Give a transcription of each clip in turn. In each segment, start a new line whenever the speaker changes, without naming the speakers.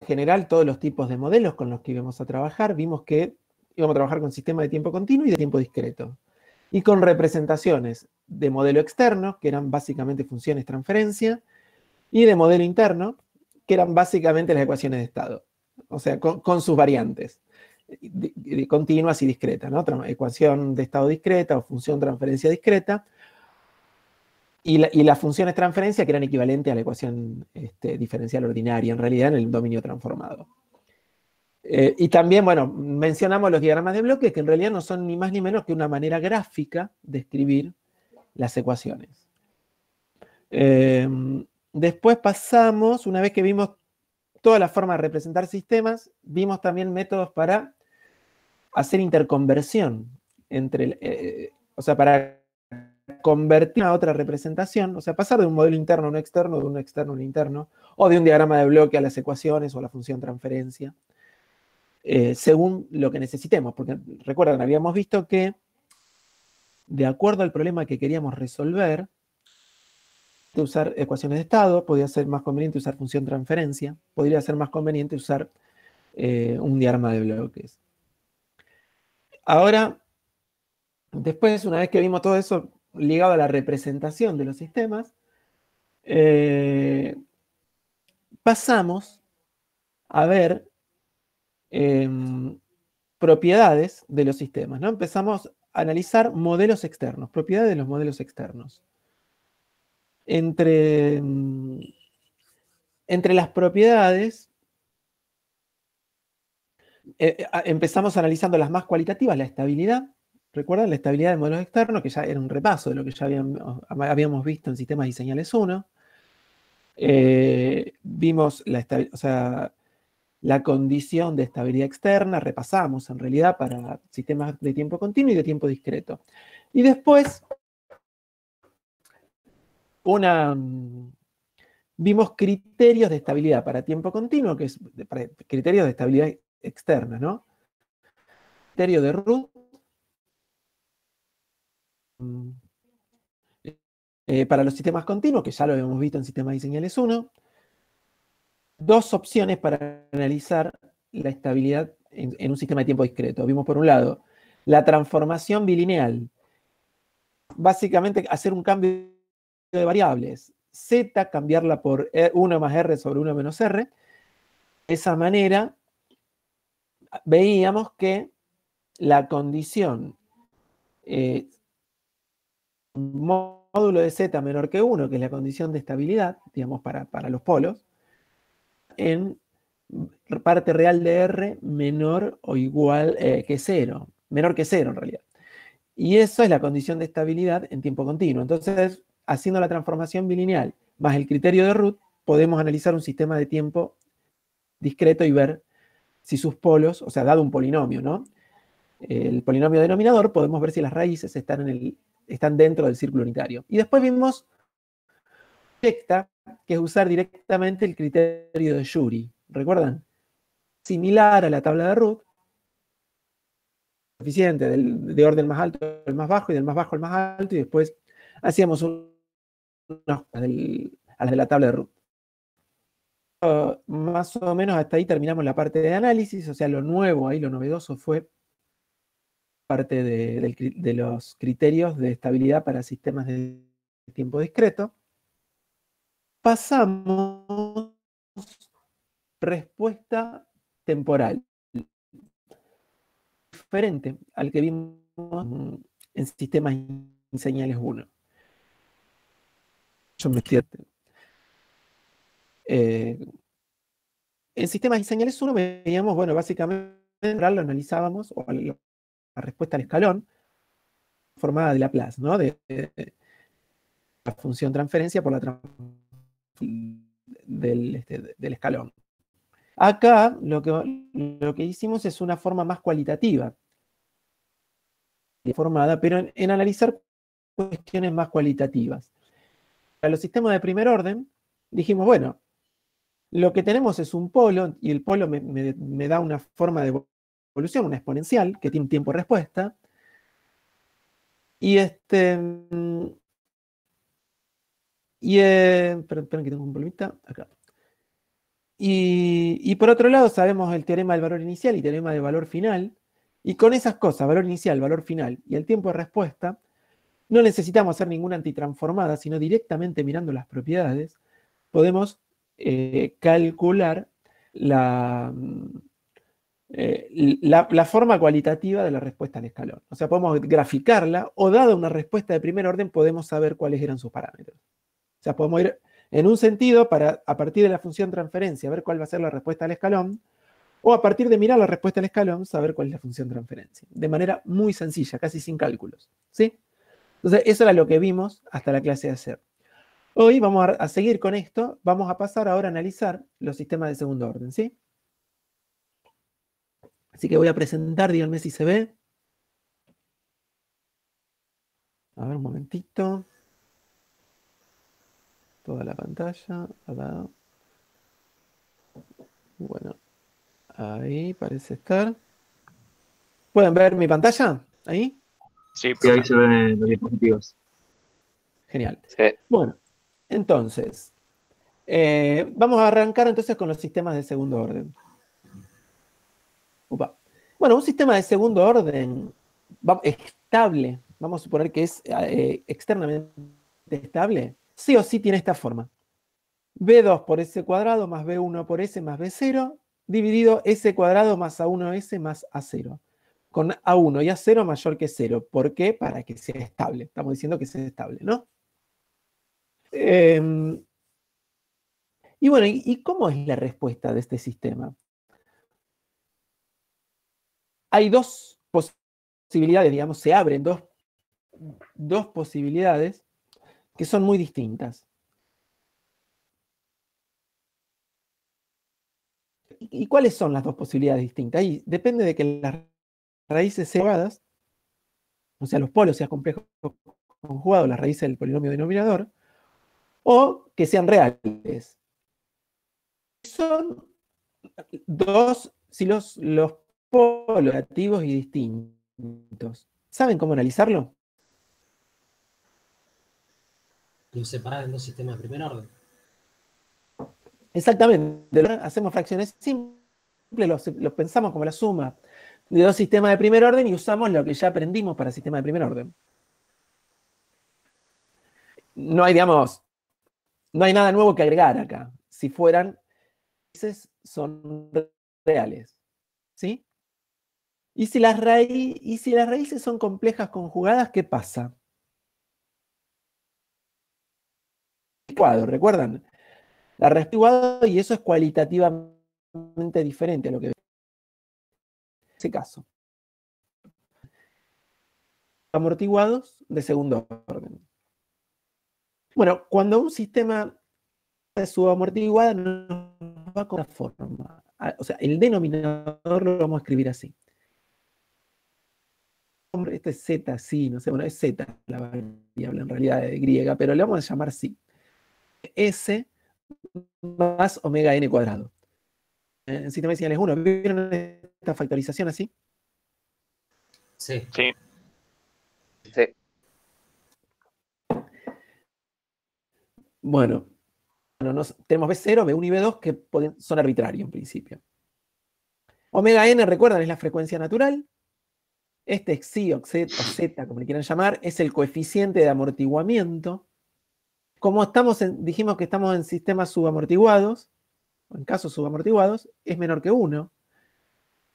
general todos los tipos de modelos con los que íbamos a trabajar. Vimos que íbamos a trabajar con sistemas de tiempo continuo y de tiempo discreto. Y con representaciones de modelo externo, que eran básicamente funciones transferencia, y de modelo interno, que eran básicamente las ecuaciones de estado, o sea, con sus variantes, continuas y discretas, ¿no? Ecuación de estado discreta o función transferencia discreta, y las funciones transferencia que eran equivalentes a la ecuación diferencial ordinaria, en realidad en el dominio transformado. Y también, bueno, mencionamos los diagramas de bloques, que en realidad no son ni más ni menos que una manera gráfica de escribir las ecuaciones. Después pasamos, una vez que vimos toda la forma de representar sistemas, vimos también métodos para hacer interconversión entre, o sea, para convertir a otra representación, o sea, pasar de un modelo interno a un externo, de un externo a un interno, o de un diagrama de bloque a las ecuaciones o a la función transferencia, según lo que necesitemos, porque recuerden, habíamos visto que de acuerdo al problema que queríamos resolver, de usar ecuaciones de estado, podría ser más conveniente usar función transferencia, podría ser más conveniente usar un diagrama de bloques. Ahora, después, una vez que vimos todo eso ligado a la representación de los sistemas, pasamos a ver propiedades de los sistemas, ¿no? Empezamos a analizar modelos externos, propiedades de los modelos externos. Entre las propiedades, empezamos analizando las más cualitativas, la estabilidad. ¿Recuerdan? La estabilidad de modelos externos, que ya era un repaso de lo que ya habíamos visto en sistemas y señales 1. Vimos la condición de estabilidad externa, repasamos en realidad para sistemas de tiempo continuo y de tiempo discreto. Y después, vimos criterios de estabilidad para tiempo continuo, que es criterios de estabilidad externa, ¿no? Criterio de Root, para los sistemas continuos, que ya lo habíamos visto en sistemas y señales 1. Dos opciones para analizar la estabilidad en un sistema de tiempo discreto. Vimos por un lado la transformación bilineal, básicamente hacer un cambio de variables, z, cambiarla por 1 más r sobre 1 menos r. De esa manera veíamos que la condición módulo de z menor que 1, que es la condición de estabilidad, digamos, para los polos, en parte real de R menor o igual que 0, menor que 0 en realidad. Y eso es la condición de estabilidad en tiempo continuo. Entonces, haciendo la transformación bilineal más el criterio de Root, podemos analizar un sistema de tiempo discreto y ver si sus polos, o sea, dado un polinomio, ¿no? El polinomio denominador, podemos ver si las raíces están dentro del círculo unitario. Y después vimos directa, que es usar directamente el criterio de Jury. ¿Recuerdan? Similar a la tabla de Root, coeficiente de orden más alto al más bajo y del más bajo al más alto, y después hacíamos a las de la tabla de Root. Más o menos hasta ahí terminamos la parte de análisis, o sea, lo nuevo ahí, lo novedoso fue parte de los criterios de estabilidad para sistemas de tiempo discreto. Pasamos respuesta temporal, diferente al que vimos en sistemas y señales 1. Yo me estoy... en sistemas y señales 1 veíamos, bueno, básicamente lo analizábamos, o la respuesta al escalón, formada de Laplace, ¿no? De la función transferencia por la del escalón. Acá lo que hicimos es una forma más cualitativa, formada, pero en analizar cuestiones más cualitativas. Para los sistemas de primer orden, dijimos, bueno, lo que tenemos es un polo, y el polo me da una forma de evolución, una exponencial, que tiene un tiempo de respuesta. Y esperen que tengo un problemita acá. Y por otro lado sabemos el teorema del valor inicial y teorema del valor final, y con esas cosas, valor inicial, valor final y el tiempo de respuesta, no necesitamos hacer ninguna antitransformada, sino directamente mirando las propiedades, podemos calcular la forma cualitativa de la respuesta al escalón. O sea, podemos graficarla, o dada una respuesta de primer orden, podemos saber cuáles eran sus parámetros. O sea, podemos ir en un sentido para, a partir de la función transferencia, ver cuál va a ser la respuesta al escalón, o a partir de mirar la respuesta al escalón, saber cuál es la función transferencia. De manera muy sencilla, casi sin cálculos. ¿Sí? Entonces, eso era lo que vimos hasta la clase de ayer. Hoy vamos a seguir con esto. Vamos a pasar ahora a analizar los sistemas de segundo orden. ¿Sí? Así que voy a presentar, díganme si se ve. A ver, un momentito. Toda la pantalla. Bueno, ahí parece estar. ¿Pueden ver mi pantalla? ¿Ahí?
Sí,
Sí, ahí se ven los dispositivos.
Genial.
Sí.
Bueno, entonces, vamos a arrancar entonces con los sistemas de segundo orden. Upa. Bueno, un sistema de segundo orden estable, vamos a suponer que es externamente estable, sí o sí tiene esta forma. B2 por S cuadrado más B1 por S más B0, dividido S cuadrado más A1S más A0. Con A1 y A0 mayor que 0. ¿Por qué? Para que sea estable. Estamos diciendo que sea estable, ¿no? Y bueno, ¿y cómo es la respuesta de este sistema? Hay dos posibilidades, digamos, se abren dos posibilidades que son muy distintas. ¿Y cuáles son las dos posibilidades distintas? Ahí depende de que las raíces sean conjugadas, o sea, los polos sean complejos conjugados, las raíces del polinomio denominador, o que sean reales. Son dos, si los polos negativos y distintos. ¿Saben cómo analizarlo?
Los separar en dos sistemas de primer orden.
Exactamente. Hacemos fracciones simples, los pensamos como la suma de dos sistemas de primer orden y usamos lo que ya aprendimos para sistemas de primer orden. No hay, digamos, no hay nada nuevo que agregar acá. Si fueran raíces, son reales. ¿Sí? Y si las raíces son complejas conjugadas, ¿qué pasa? Cuadro, ¿recuerdan? La respuesta y eso es cualitativamente diferente a lo que vemos en ese caso. Amortiguados de segundo orden. Bueno, cuando un sistema es subamortiguado nos va con una forma. O sea, el denominador lo vamos a escribir así. Este es Z, sí, no sé, bueno, es Z la variable en realidad de griega, pero le vamos a llamar sí. S más omega n cuadrado. En sistema de señales 1, ¿vieron esta factorización así?
Sí.
Sí.
Bueno, tenemos B0, B1 y B2 que son arbitrarios en principio. Omega n, recuerdan, es la frecuencia natural. Este xi o z, como le quieran llamar, es el coeficiente de amortiguamiento. Como dijimos que estamos en sistemas subamortiguados, o en casos subamortiguados, es menor que 1.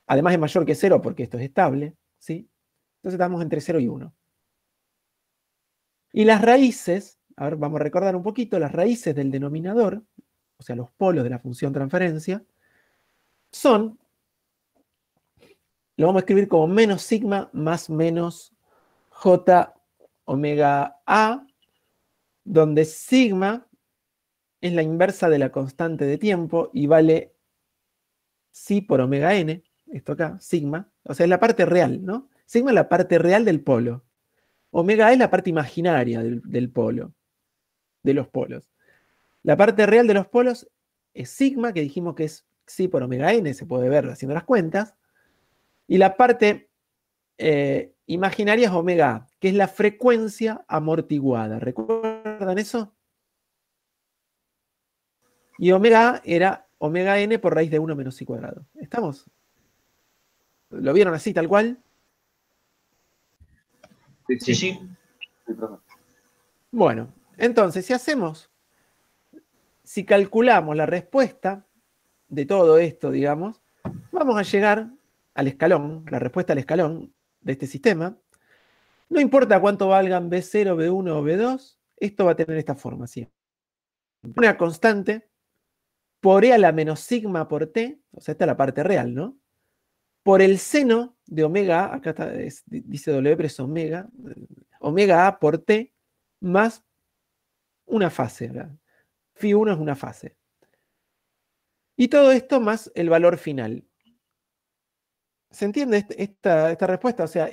Además es mayor que 0 porque esto es estable, ¿sí? Entonces estamos entre 0 y 1. Y las raíces, a ver, vamos a recordar un poquito, las raíces del denominador, o sea, los polos de la función transferencia, son, lo vamos a escribir como menos sigma más menos j omega a, donde sigma es la inversa de la constante de tiempo y vale psi por omega n, esto acá, sigma, o sea, es la parte real, ¿no? Sigma es la parte real del polo. Omega es la parte imaginaria del polo, de los polos. La parte real de los polos es sigma, que dijimos que es psi por omega n, se puede ver haciendo las cuentas. Y la parte imaginaria es omega a, que es la frecuencia amortiguada. ¿Recuerdan eso? Y omega a era omega n por raíz de 1 menos i cuadrado. ¿Estamos? ¿Lo vieron así, tal cual?
Sí,
Sí,
sí.
sí.
Sí, profe.
Bueno, entonces, si calculamos la respuesta de todo esto, digamos, vamos a llegar al escalón, la respuesta al escalón de este sistema. No importa cuánto valgan B0, B1 o B2, esto va a tener esta forma, siempre. Una constante por E a la menos sigma por T, o sea, esta es la parte real, ¿no? Por el seno de omega A, acá está, dice W, pero es omega, omega A por T, más una fase, ¿verdad? Φ1 es una fase. Y todo esto más el valor final. ¿Se entiende esta respuesta? O sea, a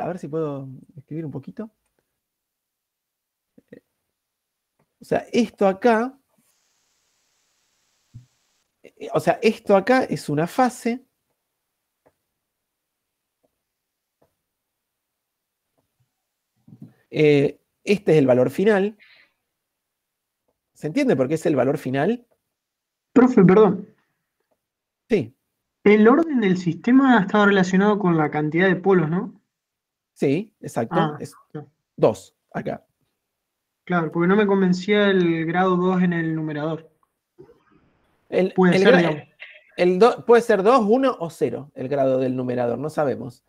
ver si puedo escribir un poquito. O sea, esto acá, es una fase. Este es el valor final. ¿Se entiende por qué es el valor final?
Profe, perdón.
Sí,
El orden del sistema está relacionado con la cantidad de polos, ¿no?
sí, exacto.
Ah,
Es
no.
2 acá.
Claro, porque no me convencía el grado 2 en el numerador. Puede ser, digamos.
Puede ser 2, 1 o 0 el grado del numerador, no sabemos.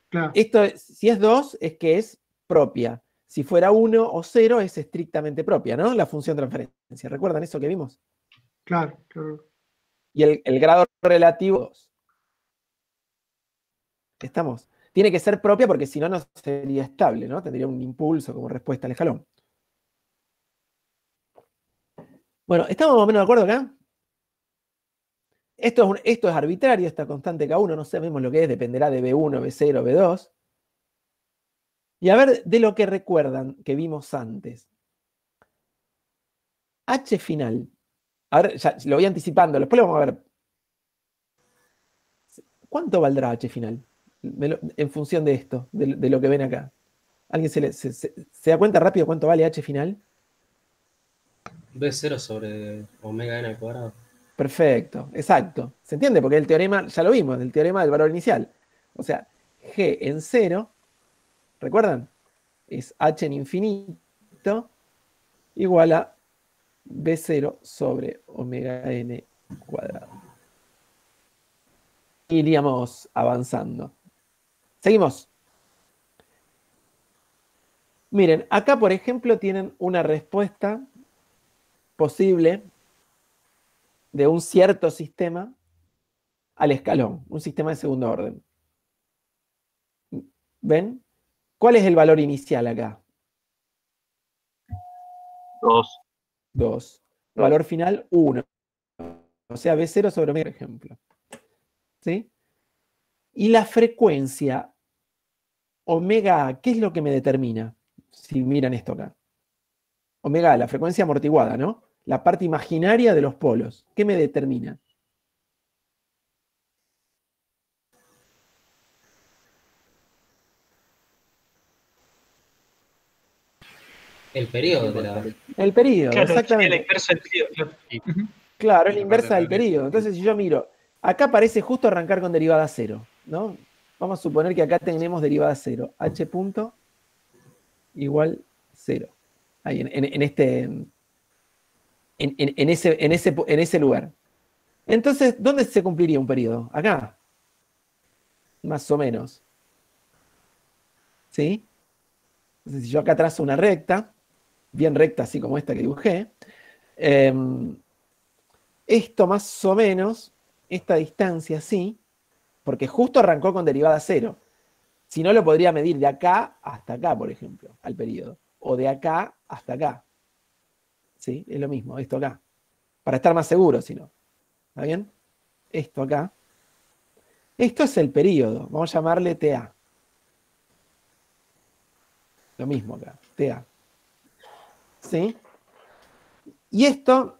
Claro,
Si es 2, es que es propia. Si fuera 1 o 0, es estrictamente propia, ¿no? La función transferencia. ¿Recuerdan eso que vimos?
claro, claro.
Y el grado relativo, 2. ¿Estamos? Tiene que ser propia porque si no, no sería estable, ¿no? Tendría un impulso como respuesta al escalón. Bueno, ¿estamos más o menos de acuerdo acá? Esto es arbitrario, esta constante K1, no sabemos lo que es, dependerá de B1, B0, B2. Y a ver, de lo que recuerdan que vimos antes. H final. A ver, ya lo voy anticipando, después lo vamos a ver. ¿Cuánto valdrá H final? En función de esto, de lo que ven acá. ¿Alguien se da cuenta rápido cuánto vale H final?
B0 sobre omega n al cuadrado.
Perfecto, exacto. ¿Se entiende? Porque el teorema, ya lo vimos, el teorema del valor inicial. O sea, G en 0, ¿recuerdan? Es H en infinito igual a B0 sobre omega n cuadrado. Iríamos avanzando. Seguimos. Miren, acá por ejemplo tienen una respuesta posible de un cierto sistema al escalón, un sistema de segundo orden. ¿Ven? ¿Cuál es el valor inicial acá?
2.
2. Valor final, 1. O sea, B0 sobre omega, por ejemplo. ¿Sí? Y la frecuencia omega A, ¿qué es lo que me determina? Si miran esto acá. Omega A, la frecuencia amortiguada, ¿no? La parte imaginaria de los polos. ¿Qué me determina?
El periodo de la.
El periodo,
Claro, sería la
exactamente.
inversa del periodo. Claro. Ujú.
Claro, es la inversa del periodo. Entonces, si yo miro, acá parece justo arrancar con derivada cero, ¿no? Vamos a suponer que acá tenemos derivada cero. H punto igual 0. Ahí, en ese lugar. Entonces, ¿dónde se cumpliría un periodo? Acá. Más o menos. ¿Sí? Entonces, si yo acá trazo una recta, bien recta, así como esta que dibujé, esto más o menos, esta distancia así, porque justo arrancó con derivada cero. Si no, lo podría medir de acá hasta acá, por ejemplo, al periodo. O de acá hasta acá. ¿Sí? Es lo mismo, esto acá. Para estar más seguro, si no. ¿Está bien? Esto acá. Esto es el periodo. Vamos a llamarle TA. Lo mismo acá, TA. ¿Sí? Y esto,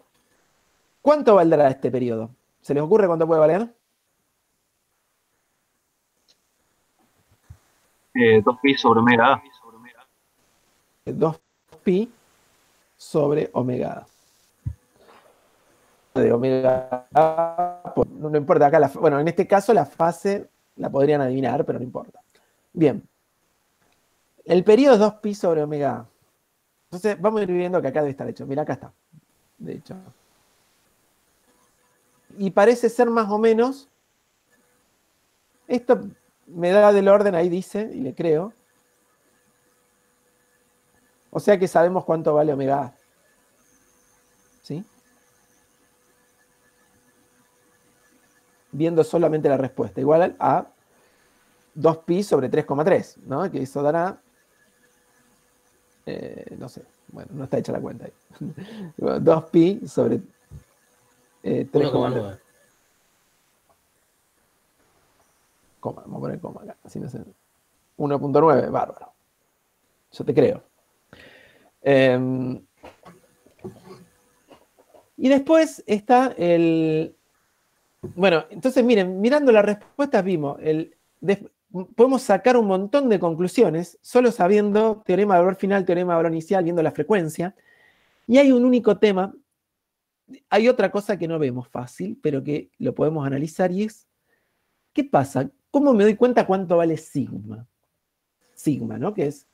¿cuánto valdrá este periodo? ¿Se les ocurre cuánto puede valer?
2pi sobre omega A.
2pi sobre omega A. de omega A, no importa, acá, bueno, en este caso la fase la podrían adivinar, pero no importa. Bien. El periodo es 2pi sobre omega A. Entonces, vamos a ir viendo que acá debe estar hecho. Mira, acá está. De hecho. Y parece ser más o menos. Esto me da del orden, ahí dice, y le creo. O sea que sabemos cuánto vale omega A. ¿Sí? Viendo solamente la respuesta. Igual a 2pi sobre 3,3, ¿no? Que eso dará... no sé. Bueno, no está hecha la cuenta ahí. 2pi sobre 3,9. Coma, vamos a poner coma acá. Así no sé. 1.9, bárbaro. Yo te creo. Y después está el... Bueno, entonces miren, mirando las respuestas vimos, podemos sacar un montón de conclusiones solo sabiendo teorema de valor final, teorema de valor inicial, viendo la frecuencia. Y hay un único tema, hay otra cosa que no vemos fácil, pero que lo podemos analizar y es, ¿qué pasa? ¿Cómo me doy cuenta cuánto vale sigma? Sigma, ¿no? Que es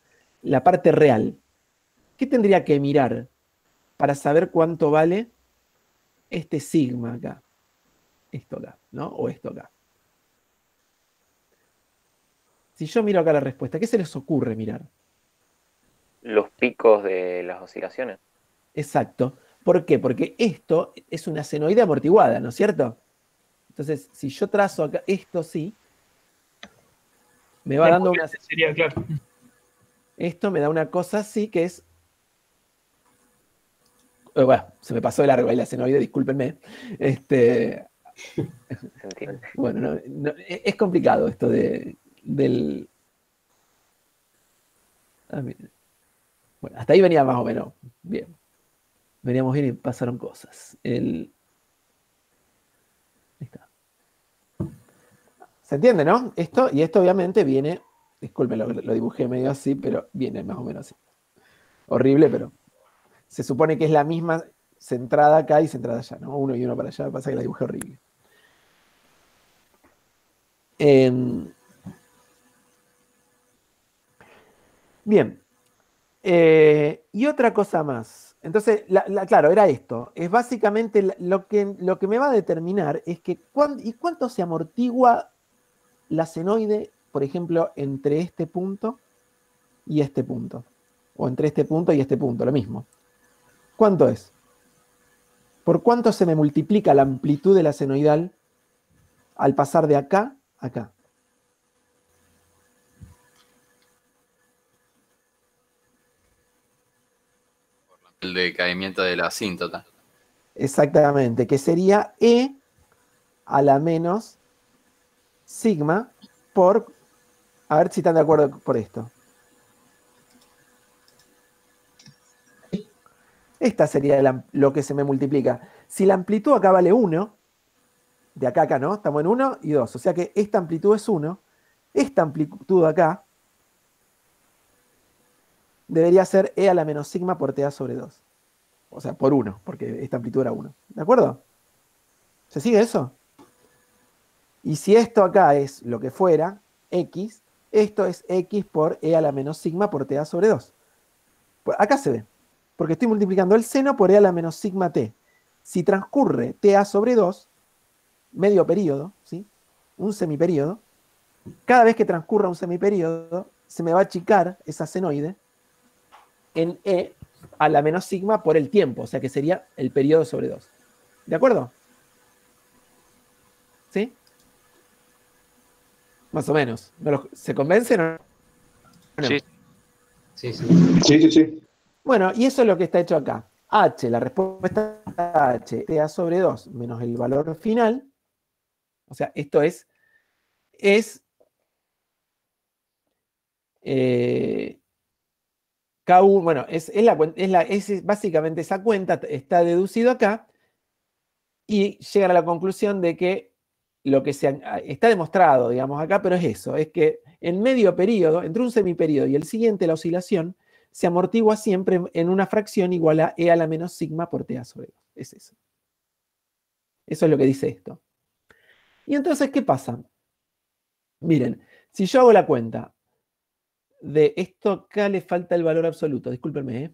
la parte real. ¿Qué tendría que mirar para saber cuánto vale este sigma acá? Esto acá, ¿no? O esto acá. Si yo miro acá la respuesta, ¿qué se les ocurre mirar?
Los picos de las oscilaciones.
Exacto. ¿Por qué? Porque esto es una senoide amortiguada, ¿no es cierto? Entonces, si yo trazo acá esto sí, me va dando una...
Sería claro.
Esto me da una cosa así que es... Bueno, se me pasó de largo ahí la senoide, discúlpenme. Bueno, es complicado esto del... Bueno, hasta ahí venía más o menos bien. Veníamos bien y pasaron cosas. Ahí está. ¿Se entiende, no? Esto obviamente viene... Disculpen, lo dibujé medio así, pero viene más o menos así. Horrible, pero... Se supone que es la misma centrada acá y centrada allá, ¿no? Uno y uno para allá, pasa que la dibujé horrible. Bien. Y otra cosa más. Entonces, claro, era esto. Es básicamente lo que me va a determinar es que cuánto se amortigua la senoide, por ejemplo, entre este punto y este punto. O entre este punto y este punto, lo mismo. ¿Cuánto es? ¿Por cuánto se me multiplica la amplitud de la senoidal al pasar de acá a acá?
El decaimiento de la asíntota.
Exactamente, que sería E a la menos sigma por... A ver si están de acuerdo por esto. Esta sería lo que se me multiplica. Si la amplitud acá vale 1, de acá a acá, ¿no? Estamos en 1 y 2. O sea que esta amplitud es 1. Esta amplitud acá debería ser E a la menos sigma por TA sobre 2. O sea, por 1, porque esta amplitud era 1. ¿De acuerdo? ¿Se sigue eso? Y si esto acá es lo que fuera, X, esto es X por E a la menos sigma por TA sobre 2. Pues acá se ve. Porque estoy multiplicando el seno por E a la menos sigma t. Si transcurre TA sobre 2, medio periodo, ¿sí? Un semiperiodo, cada vez que transcurra un semiperiodo, se me va a achicar esa senoide en E a la menos sigma por el tiempo, o sea que sería el periodo sobre 2. ¿De acuerdo? ¿Sí? Más o menos. ¿Se convencen o no?
Sí.
Sí, sí.
Sí, sí, sí.
Bueno, y eso es lo que está hecho acá. H, la respuesta H, TA sobre 2 menos el valor final. O sea, esto es K1, bueno, es básicamente esa cuenta, está deducido acá, y llegan a la conclusión de que lo que está demostrado, digamos, acá, pero es eso, es que en medio periodo, entre un semiperiodo y el siguiente, la oscilación se amortigua siempre en una fracción igual a E a la menos sigma por TA sobre 2. Es eso. Eso es lo que dice esto. Y entonces, ¿qué pasa? Miren, si yo hago la cuenta de esto, acá le falta el valor absoluto, discúlpenme, ¿eh?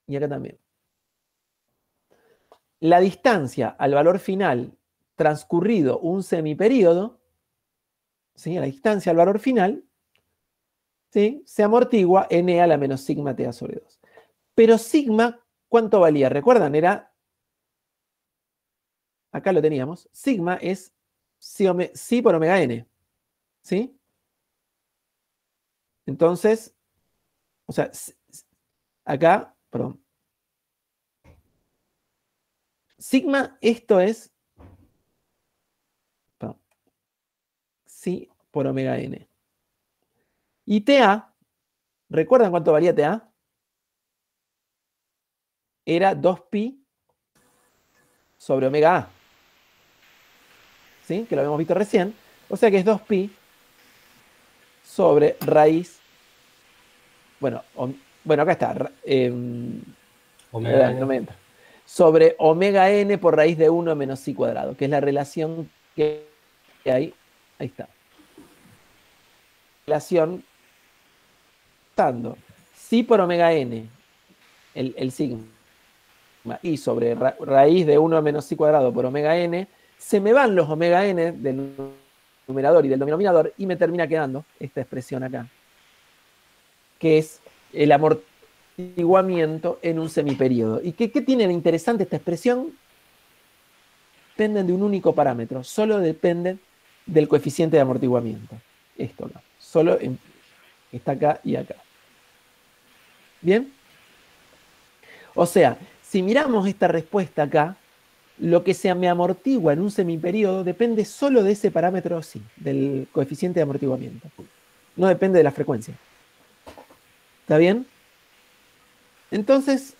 Y acá también. La distancia al valor final transcurrido un semiperíodo, ¿sí? La distancia al valor final, ¿sí? Se amortigua n a la menos sigma ta sobre 2. Pero sigma, ¿cuánto valía? ¿Recuerdan? Era, acá lo teníamos, sigma es psi por omega n, ¿sí? Entonces, o sea, acá, perdón. Sigma, esto es, perdón, psi por omega n. Y TA, ¿recuerdan cuánto valía TA? Era 2pi sobre omega a. ¿Sí? Que lo habíamos visto recién. O sea que es 2pi sobre raíz. Bueno, acá está.
Omega
No me
N.
entra. Sobre omega n por raíz de 1 menos psi cuadrado, que es la relación que hay. Ahí está. Relación dando psi por omega n, el sigma, y sobre raíz de 1 menos psi cuadrado por omega n, se me van los omega n del numerador y del denominador y me termina quedando esta expresión acá, que es el amortiguamiento en un semiperíodo. ¿Y qué tiene de interesante esta expresión? Dependen de un único parámetro, solo dependen del coeficiente de amortiguamiento. Esto no, solo está acá y acá. ¿Bien? O sea, si miramos esta respuesta acá, lo que se me amortigua en un semiperíodo depende solo de ese parámetro, sí, del coeficiente de amortiguamiento. No depende de la frecuencia. ¿Está bien? Entonces,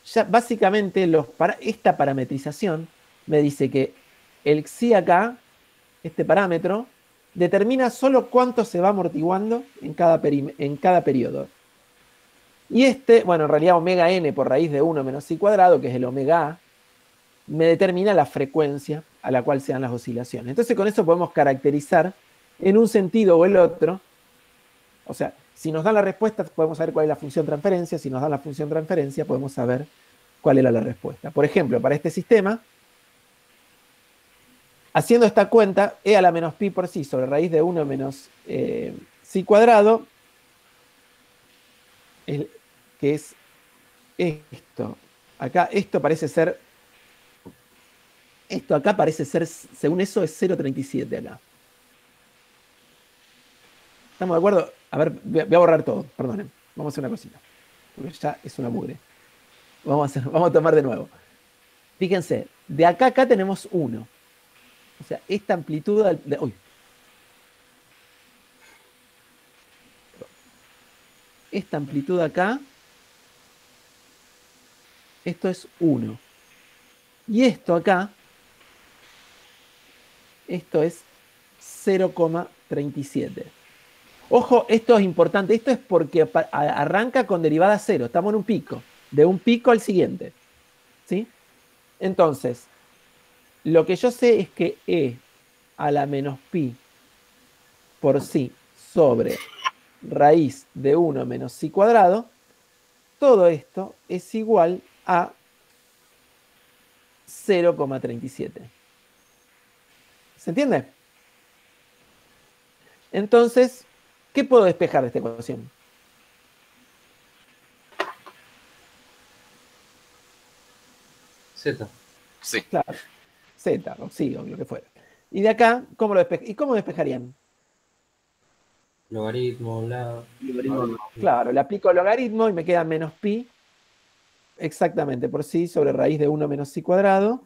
ya básicamente esta parametrización me dice que el xi acá, este parámetro, determina solo cuánto se va amortiguando en cada periodo. Y bueno, en realidad omega n por raíz de 1 menos psi cuadrado, que es el omega a, me determina la frecuencia a la cual se dan las oscilaciones. Entonces con eso podemos caracterizar en un sentido o el otro. O sea, si nos dan la respuesta, podemos saber cuál es la función transferencia. Si nos dan la función transferencia, podemos saber cuál era la respuesta. Por ejemplo, para este sistema, haciendo esta cuenta, e a la menos pi por psi sobre raíz de 1 menos psi cuadrado, que es esto. Acá, esto parece ser, según eso, es 0,37 acá. ¿Estamos de acuerdo? A ver, voy a borrar todo, perdonen. Vamos a hacer una cosita, porque ya es una mugre. Vamos a tomar de nuevo. Fíjense, de acá a acá tenemos 1. O sea, esta amplitud esta amplitud acá, esto es 1. Y esto acá, esto es 0,37. Ojo, esto es importante. Esto es porque arranca con derivada 0. Estamos en un pico. De un pico al siguiente. ¿Sí? Entonces, lo que yo sé es que e a la menos pi por psi sobre raíz de 1 menos psi cuadrado, todo esto es igual a 0,37. ¿Se entiende? Entonces, ¿qué puedo despejar de esta ecuación?
Z.
Sí.
Claro, z, o sí, o lo que fuera. Y de acá, ¿cómo lo ¿y cómo despejarían?
Logaritmo,
Claro, le aplico logaritmo y me queda menos pi, exactamente, por psi sobre raíz de 1 menos psi cuadrado.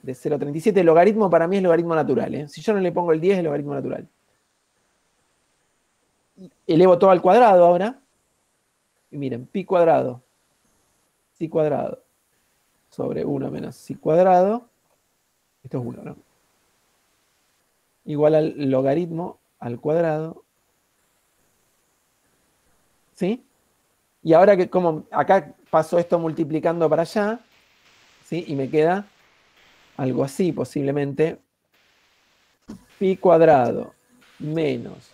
De 0,37. El logaritmo para mí es logaritmo natural. ¿eh? Si yo no le pongo el 10, es logaritmo natural. Elevo todo al cuadrado ahora. Y miren, pi cuadrado, psi cuadrado, sobre 1 menos psi cuadrado. Esto es 1, ¿no? Igual al logaritmo al cuadrado. ¿Sí? Y ahora que como acá paso esto multiplicando para allá, ¿sí? Y me queda algo así posiblemente. Pi cuadrado menos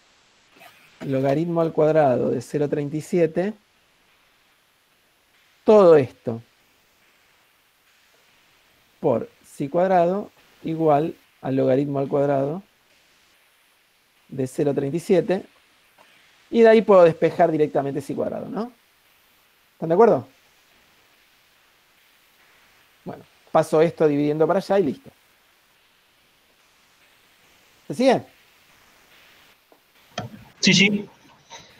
logaritmo al cuadrado de 0,37. Todo esto por psi cuadrado igual al logaritmo al cuadrado de 0,37. Y de ahí puedo despejar directamente psi cuadrado, ¿no? ¿Están de acuerdo? Bueno, paso esto dividiendo para allá y listo. ¿Se sigue?
Sí, sí.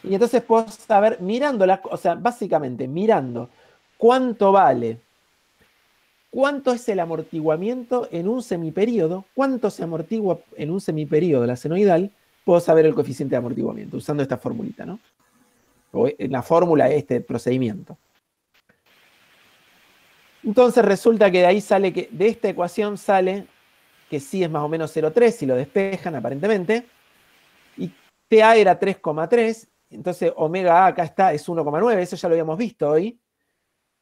Y entonces puedo saber, mirando o sea, básicamente mirando cuánto vale, cuánto es el amortiguamiento en un semiperíodo, cuánto se amortigua en un semiperíodo la senoidal, puedo saber el coeficiente de amortiguamiento usando esta formulita, ¿no? O en la fórmula de este procedimiento. Entonces resulta que de ahí sale que, de esta ecuación sale que sí es más o menos 0,3 si lo despejan aparentemente, y TA era 3,3, entonces omega A acá está, es 1,9, eso ya lo habíamos visto hoy,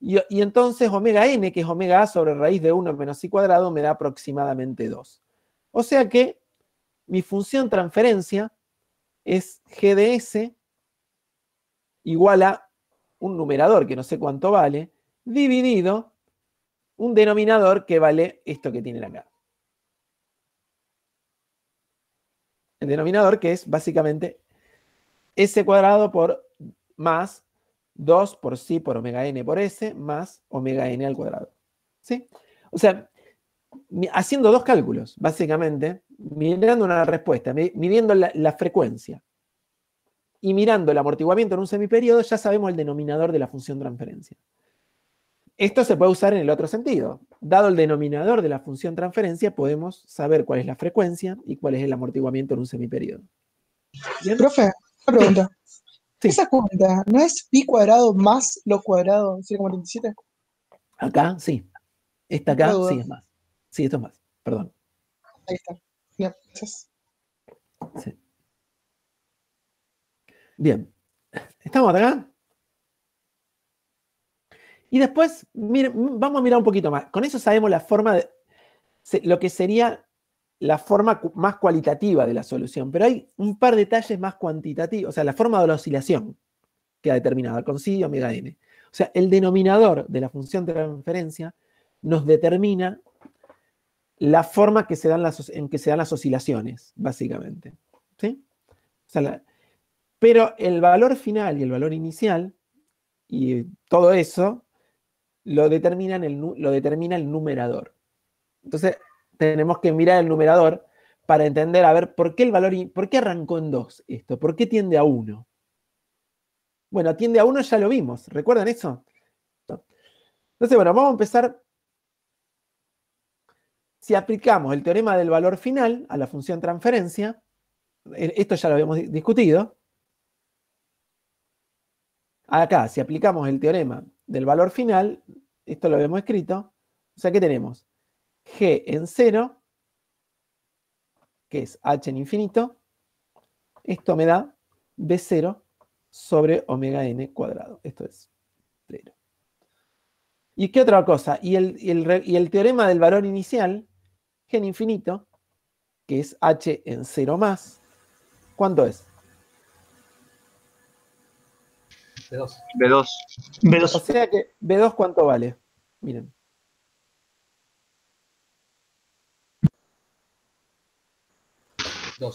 y entonces omega N, que es omega A sobre raíz de 1 menos I cuadrado, me da aproximadamente 2. O sea que mi función transferencia es G de S igual a un numerador que no sé cuánto vale, dividido un denominador que vale esto que tienen acá. El denominador que es básicamente S cuadrado por más 2 por psi por omega n por S más omega n al cuadrado. ¿Sí? O sea, haciendo dos cálculos, básicamente, mirando una respuesta, midiendo la frecuencia y mirando el amortiguamiento en un semiperiodo, ya sabemos el denominador de la función transferencia. Esto se puede usar en el otro sentido. Dado el denominador de la función transferencia, podemos saber cuál es la frecuencia y cuál es el amortiguamiento en un semiperiodo.
¿Bien? Profe, una pregunta.
Sí.
¿Esa cuenta no es pi cuadrado más lo cuadrado 0,47?
Acá, sí. Esta acá, sí, es más. Sí, esto es más. Perdón.
Ahí está. Bien, gracias.
Sí. Bien. ¿Estamos acá? Y después, vamos a mirar un poquito más. Con eso sabemos la forma de lo que sería la forma más cualitativa de la solución. Pero hay un par de detalles más cuantitativos. O sea, la forma de la oscilación queda determinada con psi y omega n. O sea, el denominador de la función de transferencia nos determina la forma en que se dan las oscilaciones, básicamente. ¿Sí? O sea, pero el valor final y el valor inicial y todo eso lo determina el numerador. Entonces, tenemos que mirar el numerador para entender, a ver, ¿por qué arrancó en 2 esto? ¿Por qué tiende a 1? Bueno, tiende a 1 ya lo vimos. ¿Recuerdan eso? Entonces, bueno, vamos a empezar. Si aplicamos el teorema del valor final a la función transferencia, esto ya lo habíamos discutido. Acá, si aplicamos el teorema del valor final, esto lo habíamos escrito. O sea, ¿qué tenemos? G en 0, que es h en infinito. Esto me da B0 sobre omega n cuadrado. Esto es 0. ¿Y qué otra cosa? Y el teorema del valor inicial, G en infinito, que es h en 0 más. ¿Cuánto es?
B2.
B2.
O sea que B2, ¿cuánto vale? Miren.
2.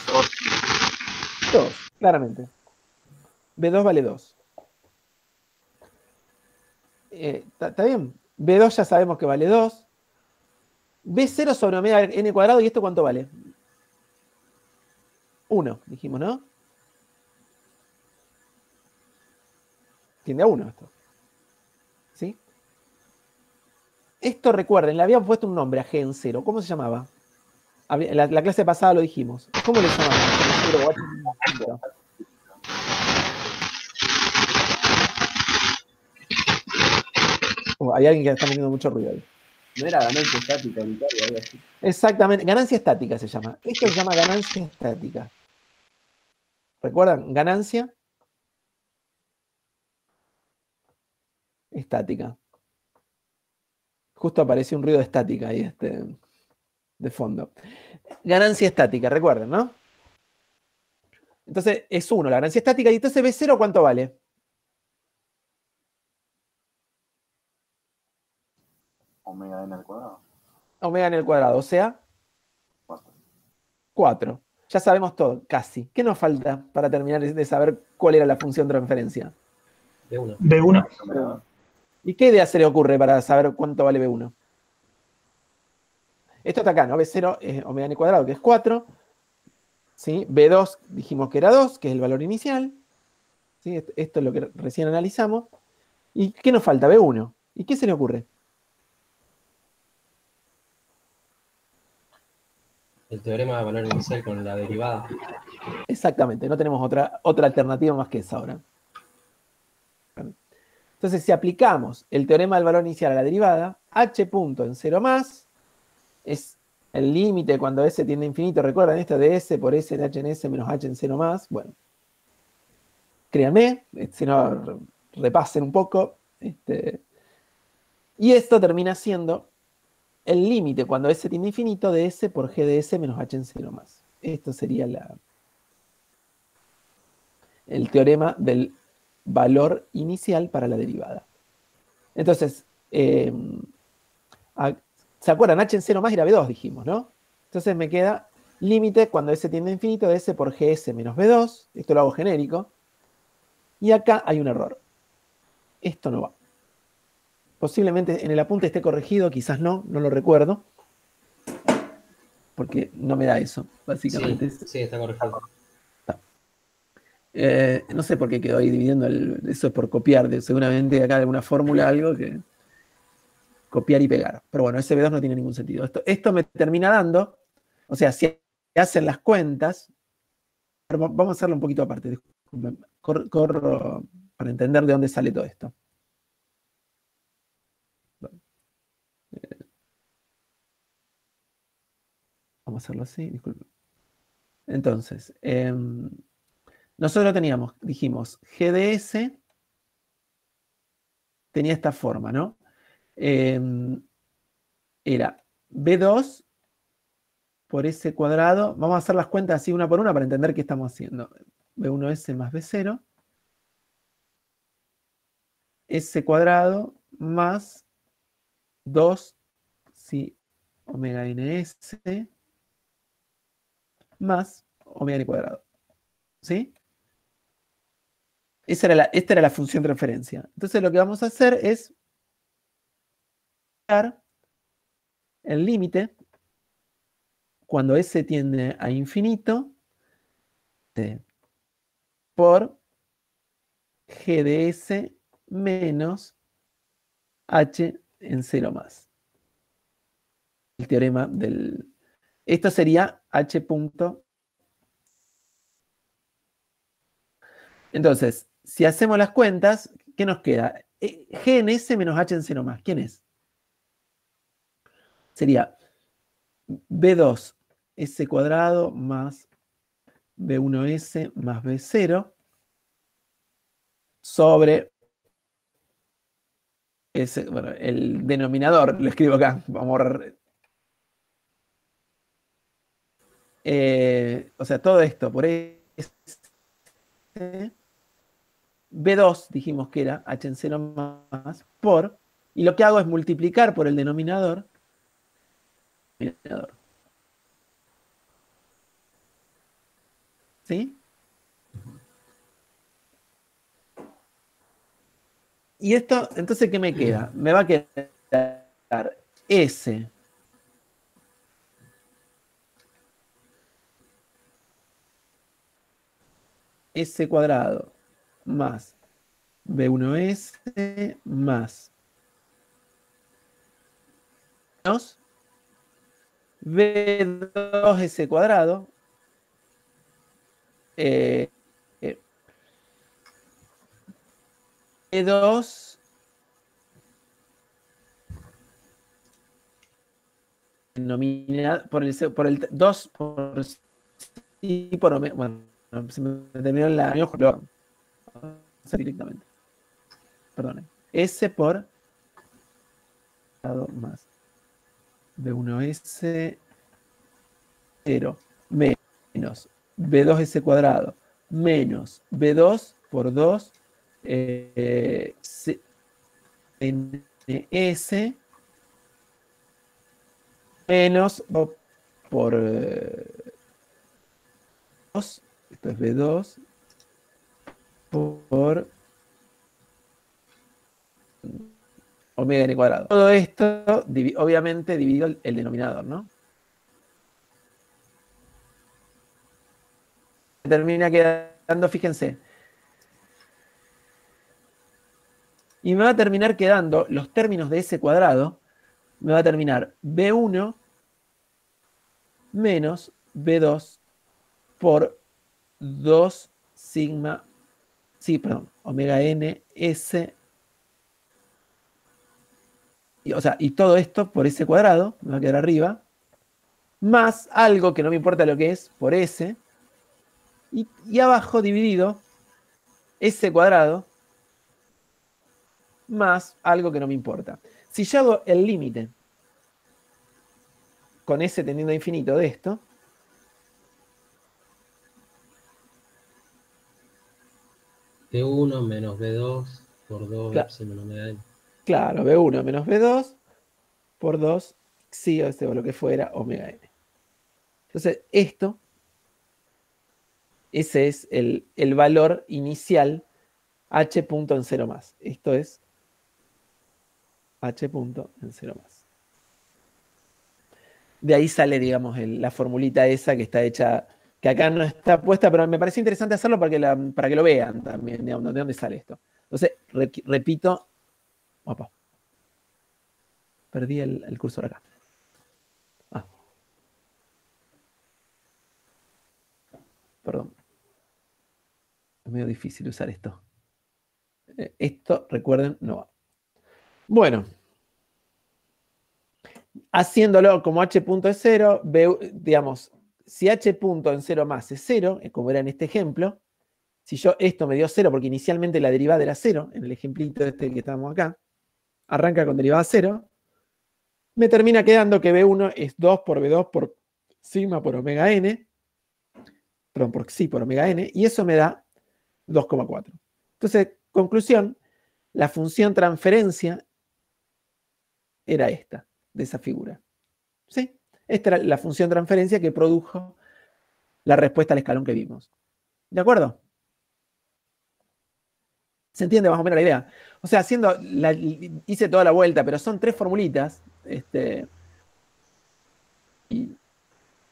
2, claramente. B2 vale 2. ¿Está bien? B2 ya sabemos que vale 2. B0 sobre omega n cuadrado, ¿y esto cuánto vale? 1, dijimos, ¿no? Tiende a 1 esto. ¿Sí? Esto, recuerden, le habíamos puesto un nombre a G en 0. ¿Cómo se llamaba? La clase pasada lo dijimos. ¿Cómo le llamamos? Hay alguien que está metiendo mucho ruido ahí.
No era ganancia estática unitaria, algo así.
Exactamente, ganancia estática se llama. Esto se llama ganancia estática. ¿Recuerdan? Ganancia estática. Justo apareció un ruido de estática ahí de fondo. Ganancia estática, recuerden, ¿no? Entonces es 1 la ganancia estática. Y entonces B0, ¿cuánto vale?
Omega n al cuadrado.
Omega n al cuadrado, o sea, 4. Ya sabemos todo, casi. ¿Qué nos falta para terminar de saber cuál era la función de transferencia?
B1.
B1.
¿Y qué idea se le ocurre para saber cuánto vale B1? Esto está acá, ¿no? B0 es omega n cuadrado, que es 4. ¿Sí? B2 dijimos que era 2, que es el valor inicial. ¿Sí? Esto es lo que recién analizamos. ¿Y qué nos falta? B1. ¿Y qué se le ocurre?
El teorema de valor inicial con la derivada.
Exactamente, no tenemos otra alternativa más que esa ahora. Entonces, si aplicamos el teorema del valor inicial a la derivada, h punto en 0 más es el límite cuando s tiende a infinito. ¿Recuerdan esto de s por s de h en s menos h en 0 más? Bueno, créanme, si no, repasen un poco. Y esto termina siendo el límite cuando s tiende a infinito de s por g de s menos h en 0 más. Esto sería el teorema del valor inicial para la derivada. Entonces, ¿se acuerdan? H en 0 más era B2, dijimos, ¿no? Entonces me queda límite cuando s tiende a infinito de s por gs menos B2. Esto lo hago genérico. Y acá hay un error. Esto no va. Posiblemente en el apunte esté corregido, quizás no lo recuerdo. Porque no me da eso, básicamente.
Sí, está corregido.
No sé por qué quedó ahí dividiendo eso es por copiar, seguramente acá alguna fórmula, algo que copiar y pegar. Pero bueno, ese B2 no tiene ningún sentido. Esto me termina dando, o sea, si hacen las cuentas, vamos a hacerlo un poquito aparte, disculpen, corro para entender de dónde sale todo esto. Vamos a hacerlo así, disculpen. Entonces, nosotros dijimos, GDS tenía esta forma, ¿no? Era B2 por S cuadrado. Vamos a hacer las cuentas así una por una para entender qué estamos haciendo. B1S más B0. S cuadrado más 2, sí, omega ns más omega n cuadrado. ¿Sí? Esta era la función de referencia. Entonces lo que vamos a hacer es el límite cuando s tiende a infinito por g de s menos h en 0 más. El teorema del... Esto sería h punto. Entonces, si hacemos las cuentas, ¿qué nos queda? G en S menos H en 0 más. ¿Quién es? Sería B2 S cuadrado más B1S más B0 sobre bueno, el denominador, lo escribo acá. Vamos a borrar. O sea, todo esto por S. B2 dijimos que era H en 0 más por, y lo que hago es multiplicar por el denominador. ¿Sí? Y esto, entonces, ¿qué me queda? Me va a quedar S cuadrado más B1S más B2S cuadrado B2 denominado por el 2 por sí por bueno, se me terminó la directamente. Perdone. S por más B1S 0 menos B2S cuadrado menos B2 por 2 NS menos por 2, esto es B2 por omega n cuadrado. Todo esto, obviamente, dividido el denominador, ¿no? Termina quedando, fíjense. Y me va a terminar quedando los términos de ese cuadrado, me va a terminar B1 menos B2 por 2 sigma, omega n S. Y todo esto por ese cuadrado, me va a quedar arriba, más algo que no me importa lo que es, por S, y abajo dividido ese cuadrado más algo que no me importa. Si yo hago el límite con S tendiendo a infinito de esto,
B1 menos B2 por 2 epsilon omega n.
Claro, B1 menos B2 por 2 psi o lo que fuera omega n. Entonces, ese es el valor inicial h punto en 0 más. Esto es h punto en 0 más. De ahí sale, digamos, la formulita esa que está hecha, que acá no está puesta, pero me pareció interesante hacerlo para que lo vean también, digamos, de dónde sale esto. Entonces, repito. Opa. Perdí el cursor acá. Perdón. Es medio difícil usar esto. Esto, recuerden, no va. Bueno. Haciéndolo como h punto es 0, digamos, si h punto en 0 más es 0, como era en este ejemplo, si yo esto me dio 0 porque inicialmente la derivada era 0, en el ejemplito este que estamos acá, arranca con derivada 0, me termina quedando que B1 es 2 por B2 por sigma por omega n, perdón, por psi por omega n, y eso me da 2,4. Entonces, conclusión, la función transferencia era esta, de esa figura. ¿Sí? Esta era la función transferencia que produjo la respuesta al escalón que vimos. ¿De acuerdo? ¿Se entiende más o menos la idea? O sea, hice toda la vuelta, pero son 3 formulitas. Y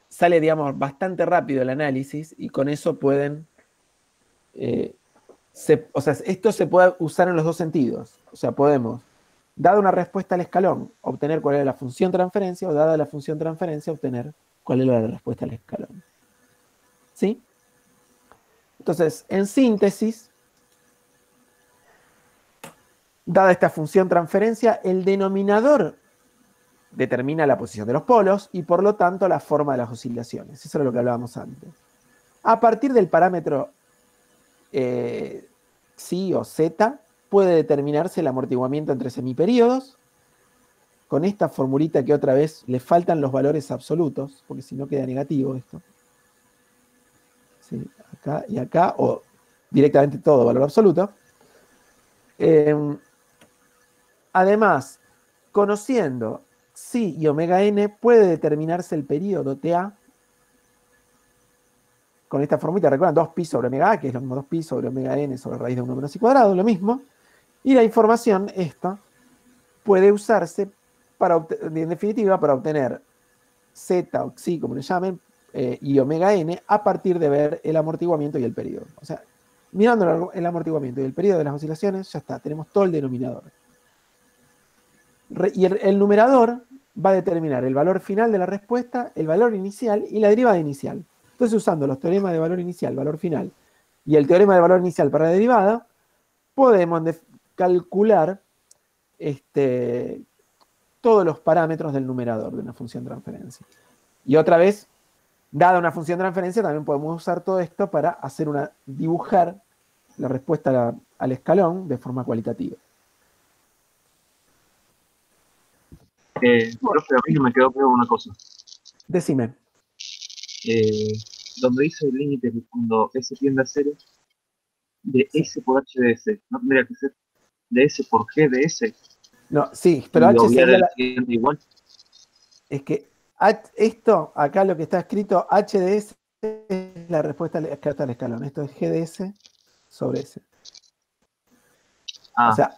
sale, digamos, bastante rápido el análisis y con eso pueden... esto se puede usar en los dos sentidos. O sea, podemos, dada una respuesta al escalón, obtener cuál era la función transferencia, o dada la función transferencia, obtener cuál era la respuesta al escalón. ¿Sí? Entonces, en síntesis, dada esta función transferencia, el denominador determina la posición de los polos y por lo tanto la forma de las oscilaciones. Eso era lo que hablábamos antes. A partir del parámetro psi o z, puede determinarse el amortiguamiento entre semiperíodos. Con esta formulita que otra vez le faltan los valores absolutos, porque si no queda negativo esto. Sí, acá y acá, o directamente todo valor absoluto. Además, conociendo psi y omega n, puede determinarse el período TA con esta formulita. Recuerdan, 2pi sobre omega a, que es lo mismo 2pi sobre omega n sobre raíz de 1 menos i cuadrado, lo mismo. Y la información, esta, puede usarse, en definitiva, para obtener z o psi, como le llamen, y omega n, a partir de ver el amortiguamiento y el periodo. O sea, mirando el amortiguamiento y el periodo de las oscilaciones, ya está, tenemos todo el denominador. Y el numerador va a determinar el valor final de la respuesta, el valor inicial y la derivada inicial. Entonces, usando los teoremas de valor inicial, valor final, y el teorema de valor inicial para la derivada, podemos calcular todos los parámetros del numerador de una función de transferencia. Y otra vez, dada una función de transferencia, también podemos usar todo esto para dibujar la respuesta al escalón de forma cualitativa.
Profe, a mí no me quedó claro una cosa.
Decime.
Donde dice el límite cuando S tiende a 0, de S por H de S, ¿no tendría que ser de S por G de S?
No, sí, pero
Y
H
obviar
sería
el
la...
siguiente igual.
Es que esto, acá lo que está escrito, H de S es la respuesta al escalón. Esto es G de S sobre S.
Ah,
O sea,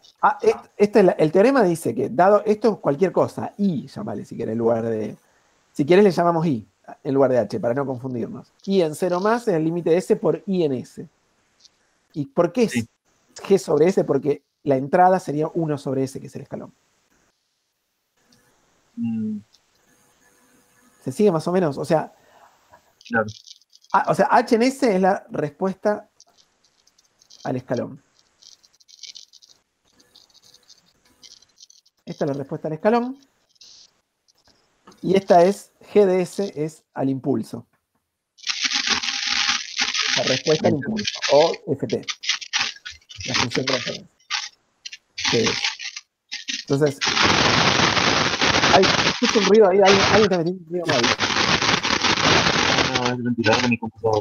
el teorema dice que dado esto es cualquier cosa, I, llamale si querés, en lugar de... Si querés le llamamos I en lugar de H, para no confundirnos. I en 0 más es el límite de S por I en S. ¿Y por qué es G sobre S? Porque la entrada sería 1 sobre S, que es el escalón. ¿Se sigue más o menos? O sea,
claro.
H en S es la respuesta al escalón. Esta es la respuesta al escalón. Y esta es G de S, es al impulso. La respuesta al impulso. O FT. La función de referencia. Entonces, escucho un ruido ahí, alguien está metiendo un ruido móvil.
No, es el ventilador de mi computador.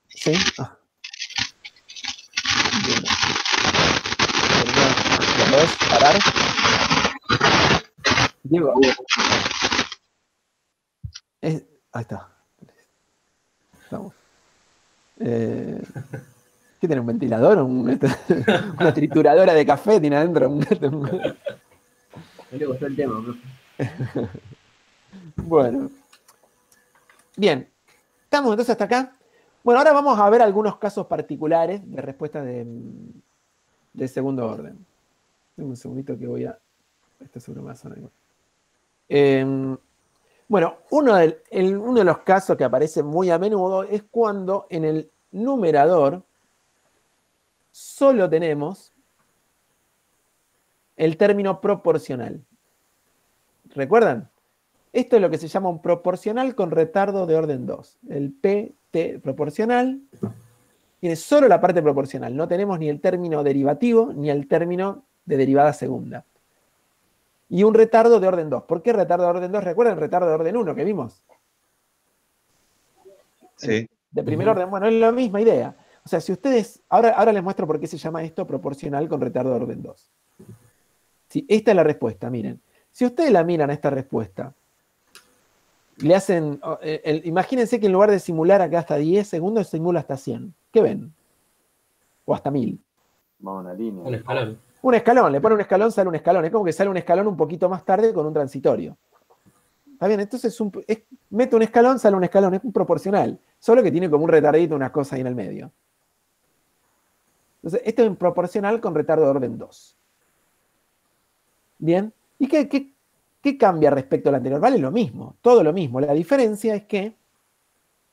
¿Sí? Ah. Bien. ¿Lo podés parar? Diego. Ahí está. Estamos. ¿Qué tiene? ¿Un ventilador? ¿Una trituradora de café tiene adentro?
No le gustó el tema, profe.
Bueno. Bien. ¿Estamos entonces hasta acá? Bueno, ahora vamos a ver algunos casos particulares de respuestas de segundo orden. Un segundito que voy a... Esto seguro me va a sonar igual. Bueno, uno de los casos que aparece muy a menudo es cuando en el numerador solo tenemos el término proporcional. ¿Recuerdan? Esto es lo que se llama un proporcional con retardo de orden 2. El PT proporcional tiene solo la parte proporcional. No tenemos ni el término derivativo ni el término de derivada segunda. Y un retardo de orden 2. ¿Por qué retardo de orden 2? ¿Recuerdan el retardo de orden 1 que vimos?
Sí.
De primer orden. Bueno, es la misma idea. O sea, si ustedes... Ahora les muestro por qué se llama esto proporcional con retardo de orden 2. Sí, esta es la respuesta, miren. Si ustedes la miran a esta respuesta, le hacen... imagínense que en lugar de simular acá hasta 10 segundos, simula hasta 100. ¿Qué ven? O hasta 1000.
Vamos a una línea.
Un escalón.
Un escalón, le pone un escalón, sale un escalón. Es como que sale un escalón un poquito más tarde con un transitorio. ¿Está bien? Entonces mete un escalón, sale un escalón. Es un proporcional. Solo que tiene como un retardito, unas cosas ahí en el medio. Entonces, esto es un proporcional con retardo de orden 2. ¿Bien? ¿Y qué cambia respecto al anterior? Vale lo mismo, todo lo mismo. La diferencia es que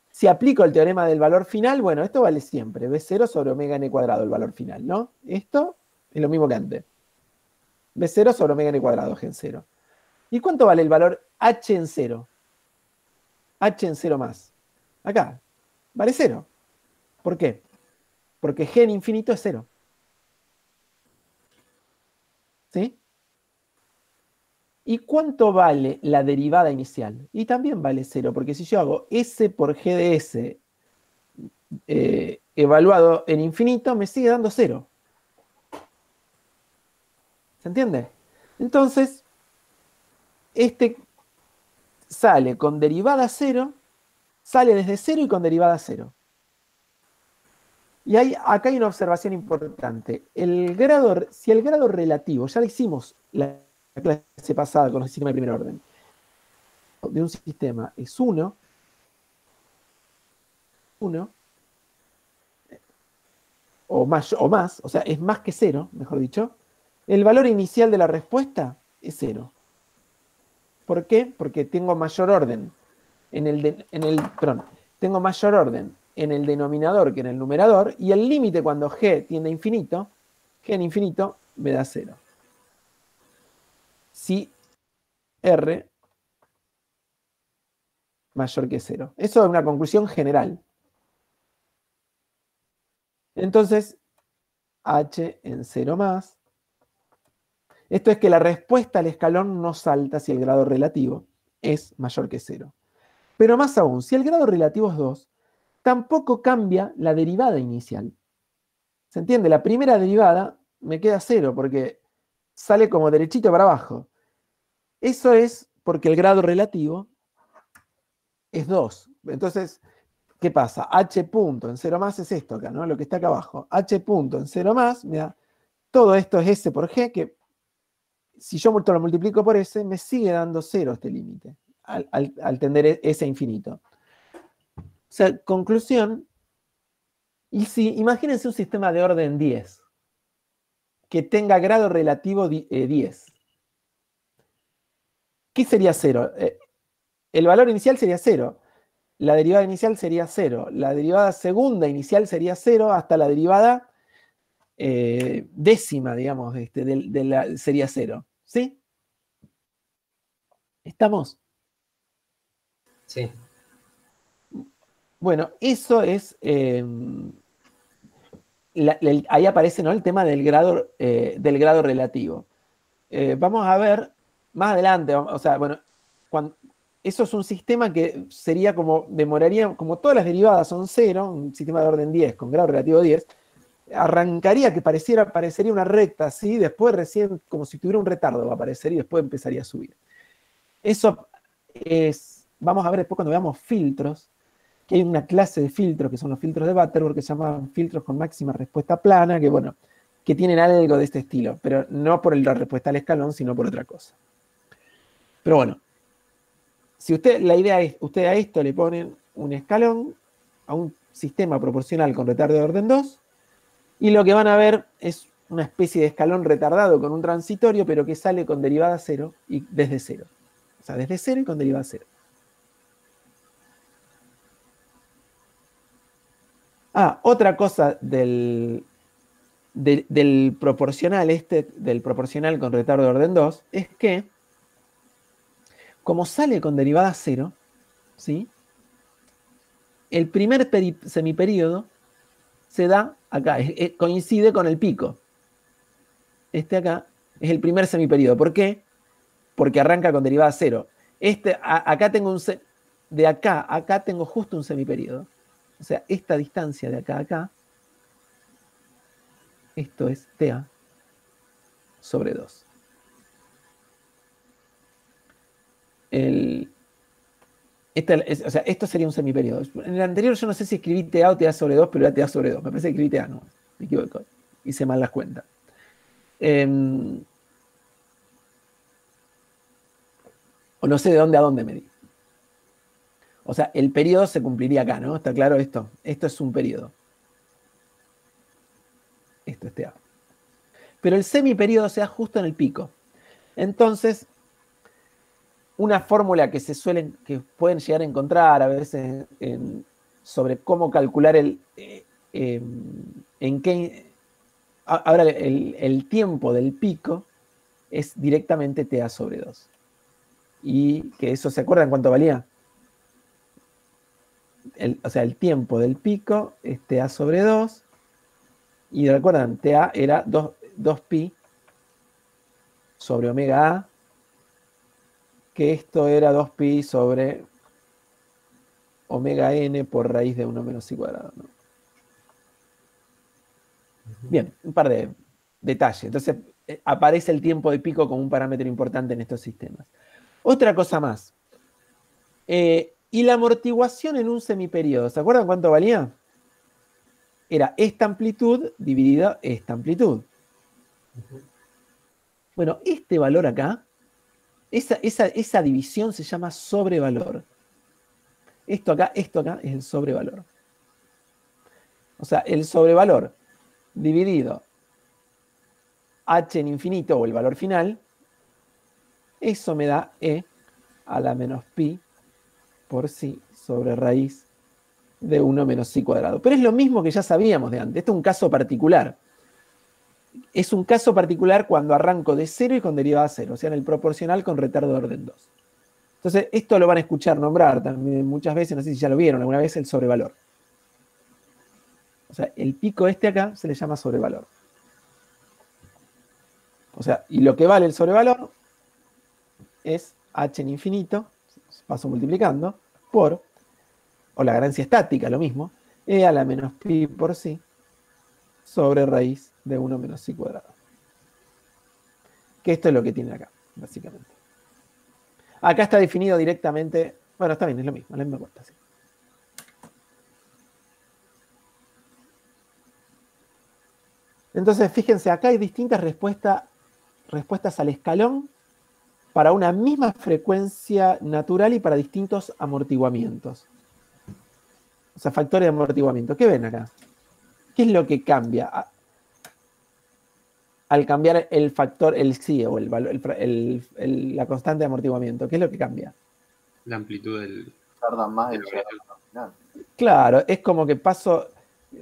si aplico el teorema del valor final, bueno, esto vale siempre. B0 sobre omega n cuadrado, el valor final, ¿no? Esto es lo mismo que antes. B0 sobre omega n cuadrado, G en 0. ¿Y cuánto vale el valor H en 0? H en 0 más. Acá, vale 0. ¿Por qué? Porque G en infinito es 0. ¿Sí? ¿Y cuánto vale la derivada inicial? Y también vale 0, porque si yo hago S por G de S evaluado en infinito, me sigue dando 0. ¿Se entiende? Entonces, este sale con derivada 0, sale desde 0 y con derivada 0. Y acá hay una observación importante. Si el grado relativo, ya lo hicimos la clase pasada con los sistemas de primer orden, de un sistema es 1, o más, o sea, es más que 0, mejor dicho, el valor inicial de la respuesta es 0. ¿Por qué? Porque tengo mayor orden tengo mayor orden en el denominador que en el numerador, y el límite cuando G tiende a infinito, G en infinito me da 0. Si R mayor que 0. Eso es una conclusión general. Entonces, H en 0 más. Esto es que la respuesta al escalón no salta si el grado relativo es mayor que 0. Pero más aún, si el grado relativo es 2, tampoco cambia la derivada inicial. ¿Se entiende? La primera derivada me queda 0 porque sale como derechito para abajo. Eso es porque el grado relativo es 2. Entonces, ¿qué pasa? H punto en 0 más es esto acá, ¿no? Lo que está acá abajo. H punto en 0 más, mira, todo esto es S por G, que si yo lo multiplico por S, me sigue dando 0 este límite, al tender S a infinito. O sea, conclusión, y si imagínense un sistema de orden 10, que tenga grado relativo 10. ¿Qué sería 0? El valor inicial sería 0. La derivada inicial sería 0. La derivada segunda inicial sería 0 hasta la derivada décima, digamos, sería 0. ¿Sí? ¿Estamos?
Sí.
Bueno, eso es... ahí aparece, ¿no?, el tema del grado relativo. Vamos a ver más adelante, o sea, bueno, eso es un sistema que sería como, demoraría, como todas las derivadas son 0, un sistema de orden 10 con grado relativo 10, arrancaría que parecería una recta así, después recién como si tuviera un retardo va a aparecer y después empezaría a subir. Eso es, vamos a ver después cuando veamos filtros, que hay una clase de filtros que son los filtros de Butterworth que se llaman filtros con máxima respuesta plana, que bueno, que tienen algo de este estilo, pero no por la respuesta al escalón, sino por otra cosa. Pero bueno, si la idea es, usted a esto le ponen un escalón, a un sistema proporcional con retardo de orden 2, y lo que van a ver es una especie de escalón retardado con un transitorio, pero que sale con derivada 0 y desde 0. O sea, desde 0 y con derivada 0. Otra cosa del proporcional del proporcional con retardo de orden 2, es que, como sale con derivada 0, ¿sí?, el primer semiperíodo se da acá, coincide con el pico. Este acá es el primer semiperíodo. ¿Por qué? Porque arranca con derivada 0. Acá tengo de acá a acá tengo justo un semiperíodo. O sea, esta distancia de acá a acá, esto es TA sobre 2. O sea, esto sería un semiperíodo. En el anterior yo no sé si escribí TA o TA sobre 2, pero era TA sobre 2. Me parece que escribí TA, no. Me equivoco. Hice mal las cuentas. O no sé de dónde a dónde me di. O sea, el periodo se cumpliría acá, ¿no? ¿Está claro esto? Esto es un periodo. Esto es TA. Pero el semiperíodo se da justo en el pico. Entonces, una fórmula que pueden llegar a encontrar a veces sobre cómo calcular ahora el tiempo del pico es directamente TA sobre 2. Y que eso, ¿se acuerdan cuánto valía? O sea, el tiempo del pico es TA sobre 2. Y recuerdan, TA era 2pi sobre omega A, que esto era 2pi sobre omega n por raíz de 1 menos i cuadrado, ¿no? Bien, un par de detalles. Entonces, aparece el tiempo de pico como un parámetro importante en estos sistemas. Otra cosa más. Y la amortiguación en un semiperiodo, ¿se acuerdan cuánto valía? Era esta amplitud dividida esta amplitud. Bueno, este valor acá, esa división se llama sobrevalor. Esto acá es el sobrevalor. O sea, el sobrevalor dividido h en infinito, o el valor final, eso me da e a la menos pi por si sobre raíz de 1 menos i cuadrado. Pero es lo mismo que ya sabíamos de antes. Este es un caso particular. Es un caso particular cuando arranco de 0 y con derivada 0, o sea, en el proporcional con retardo de orden 2. Entonces, esto lo van a escuchar nombrar también muchas veces, no sé si ya lo vieron alguna vez, el sobrevalor. O sea, el pico acá se le llama sobrevalor. O sea, y lo que vale el sobrevalor es h en infinito, paso multiplicando, por, o la ganancia estática, lo mismo, e a la menos pi por sí, sobre raíz de 1 menos psi cuadrado. Que esto es lo que tiene acá, básicamente. Acá está definido directamente, bueno, está bien, es lo mismo, la misma cuenta, sí. Entonces, fíjense, acá hay distintas respuestas al escalón para una misma frecuencia natural y para distintos amortiguamientos. O sea, factores de amortiguamiento. ¿Qué ven acá? ¿Qué es lo que cambia al cambiar el factor, el psi o la constante de amortiguamiento? ¿Qué es lo que cambia?
La amplitud del...
Tarda más en llegar al final.
Claro, es como que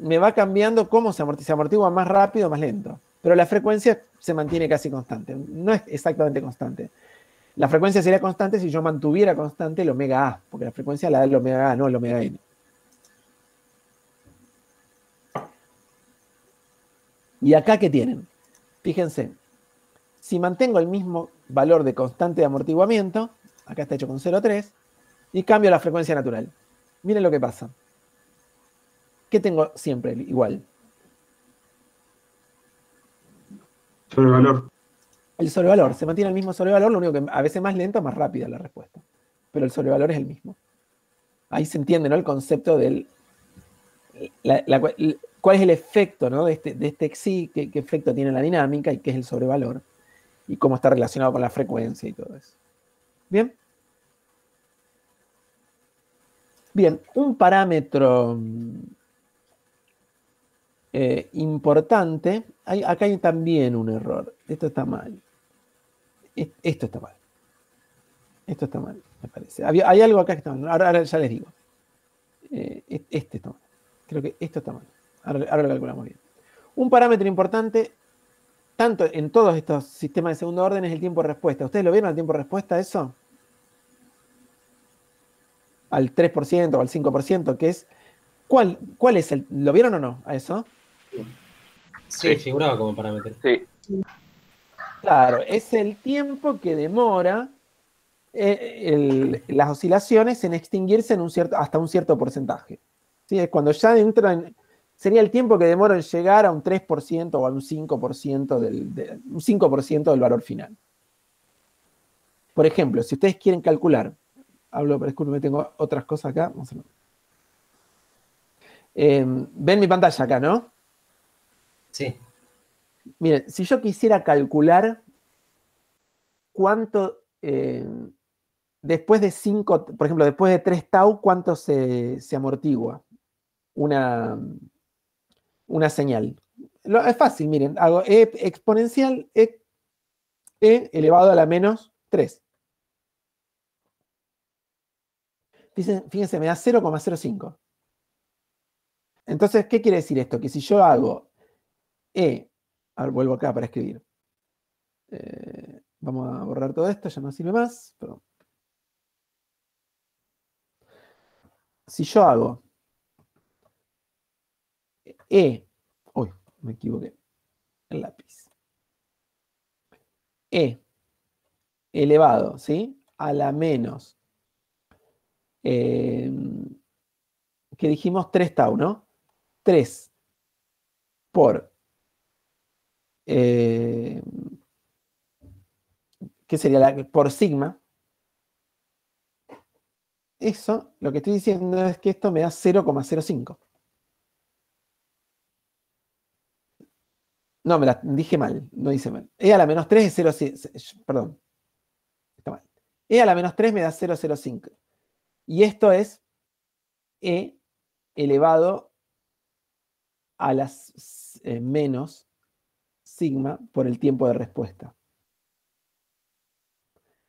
me va cambiando cómo se amortigua más rápido o más lento. Pero la frecuencia se mantiene casi constante. No es exactamente constante. La frecuencia sería constante si yo mantuviera constante el omega A, porque la frecuencia la da el omega A, no el omega N. ¿Y acá qué tienen? Fíjense, si mantengo el mismo valor de constante de amortiguamiento, acá está hecho con 0,3, y cambio la frecuencia natural. Miren lo que pasa. ¿Qué tengo siempre igual?
Sobrevalor.
El sobrevalor. Se mantiene el mismo sobrevalor, lo único que a veces más lenta, más rápida la respuesta. Pero el sobrevalor es el mismo. Ahí se entiende, ¿no? El concepto del... ¿Cuál es el efecto, ¿no? de este psi? ¿Qué efecto tiene la dinámica? ¿Y qué es el sobrevalor? Y cómo está relacionado con la frecuencia y todo eso. ¿Bien? Bien, un parámetro importante. Acá hay también un error. Esto está mal. Esto está mal. Esto está mal, me parece. Hay algo acá que está mal. Ahora ya les digo. Este está mal. Creo que esto está mal. Ahora lo calculamos bien. Un parámetro importante, tanto en todos estos sistemas de segundo orden, es el tiempo de respuesta. ¿Ustedes lo vieron el tiempo de respuesta, eso? Al 3% o al 5%, que es... ¿Cuál es el...? ¿Lo vieron o no a eso?
Sí, figuraba como parámetro.
Sí.
Claro, es el tiempo que demora las oscilaciones en extinguirse hasta un cierto porcentaje. ¿Sí? Es cuando ya entran... Sería el tiempo que demora en llegar a un 3% o a un 5% un 5% del valor final. Por ejemplo, si ustedes quieren calcular... disculpen, tengo otras cosas acá. Vamos a ver. Ven mi pantalla acá, ¿no?
Sí.
Miren, si yo quisiera calcular cuánto, después de 5, por ejemplo, después de 3 tau, cuánto se amortigua una señal. Es fácil, miren, hago e exponencial e elevado a la menos 3. Fíjense, me da 0,05. Entonces, ¿qué quiere decir esto? Que si yo hago a ver, vuelvo acá para escribir. Vamos a borrar todo esto, ya no sirve más. Perdón. Si yo hago uy, me equivoqué. El lápiz. Elevado, ¿sí? A la menos. Que dijimos 3 tau, ¿no? 3 por... ¿qué sería? Por sigma. Eso, lo que estoy diciendo es que esto me da 0,05. No, me la dije mal, no dice mal. E a la menos 3 es 0, perdón. Está mal. E a la menos 3 me da 0,05. Y esto es E elevado a las menos sigma por el tiempo de respuesta.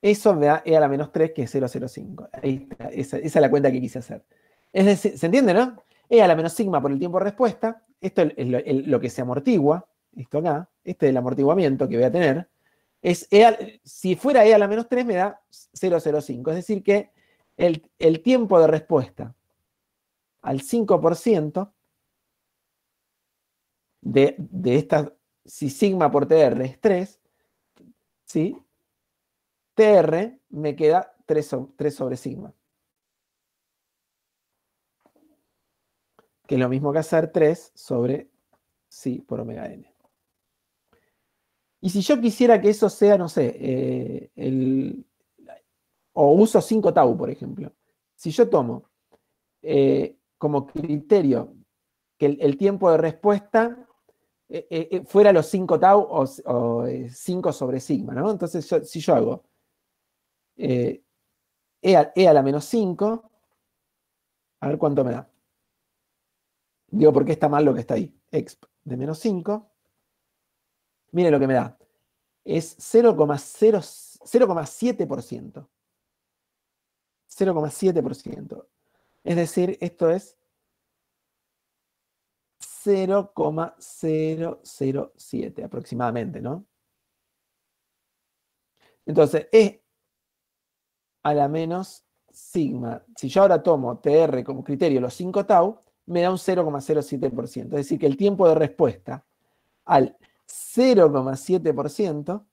Eso me da E a la menos 3, que es 0,05. Ahí está, esa es la cuenta que quise hacer. Es decir, ¿se entiende, no? E a la menos sigma por el tiempo de respuesta. Esto es lo que se amortigua. Esto acá, este es el amortiguamiento que voy a tener. Si fuera E a la menos 3 me da 0,05. Es decir que el tiempo de respuesta al 5% de esta, si sigma por TR es 3, ¿sí? TR me queda 3 sobre sigma. Que es lo mismo que hacer 3 sobre psi por omega n. Y si yo quisiera que eso sea, no sé, o uso 5 tau, por ejemplo. Si yo tomo como criterio que el tiempo de respuesta fuera los 5 tau o 5 sobre sigma, ¿no? Entonces, si yo hago e a la menos 5, a ver cuánto me da. Digo, ¿por qué está mal lo que está ahí? Exp de menos 5. Miren lo que me da. Es 0,7%. 0,7%. Es decir, esto es 0,007 aproximadamente, ¿no? Entonces, E a la menos sigma. Si yo ahora tomo TR como criterio los 5 tau, me da un 0,07%. Es decir, que el tiempo de respuesta al 0,7%,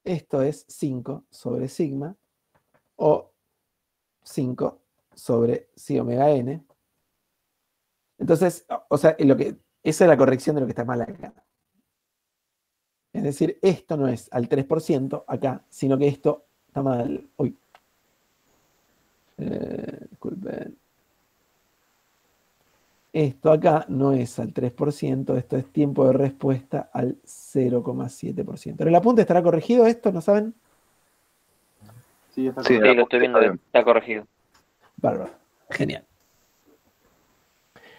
esto es 5 sobre sigma, o 5 sobre psi omega n. Entonces, o sea, esa es la corrección de lo que está mal acá. Es decir, esto no es al 3% acá, sino que esto está mal. Uy. Disculpen. Esto acá no es al 3%, esto es tiempo de respuesta al 0,7%. ¿Pero el apunte estará corregido esto? ¿No saben?
Sí, está
Sí, lo estoy viendo, está corregido.
Bárbaro. Genial.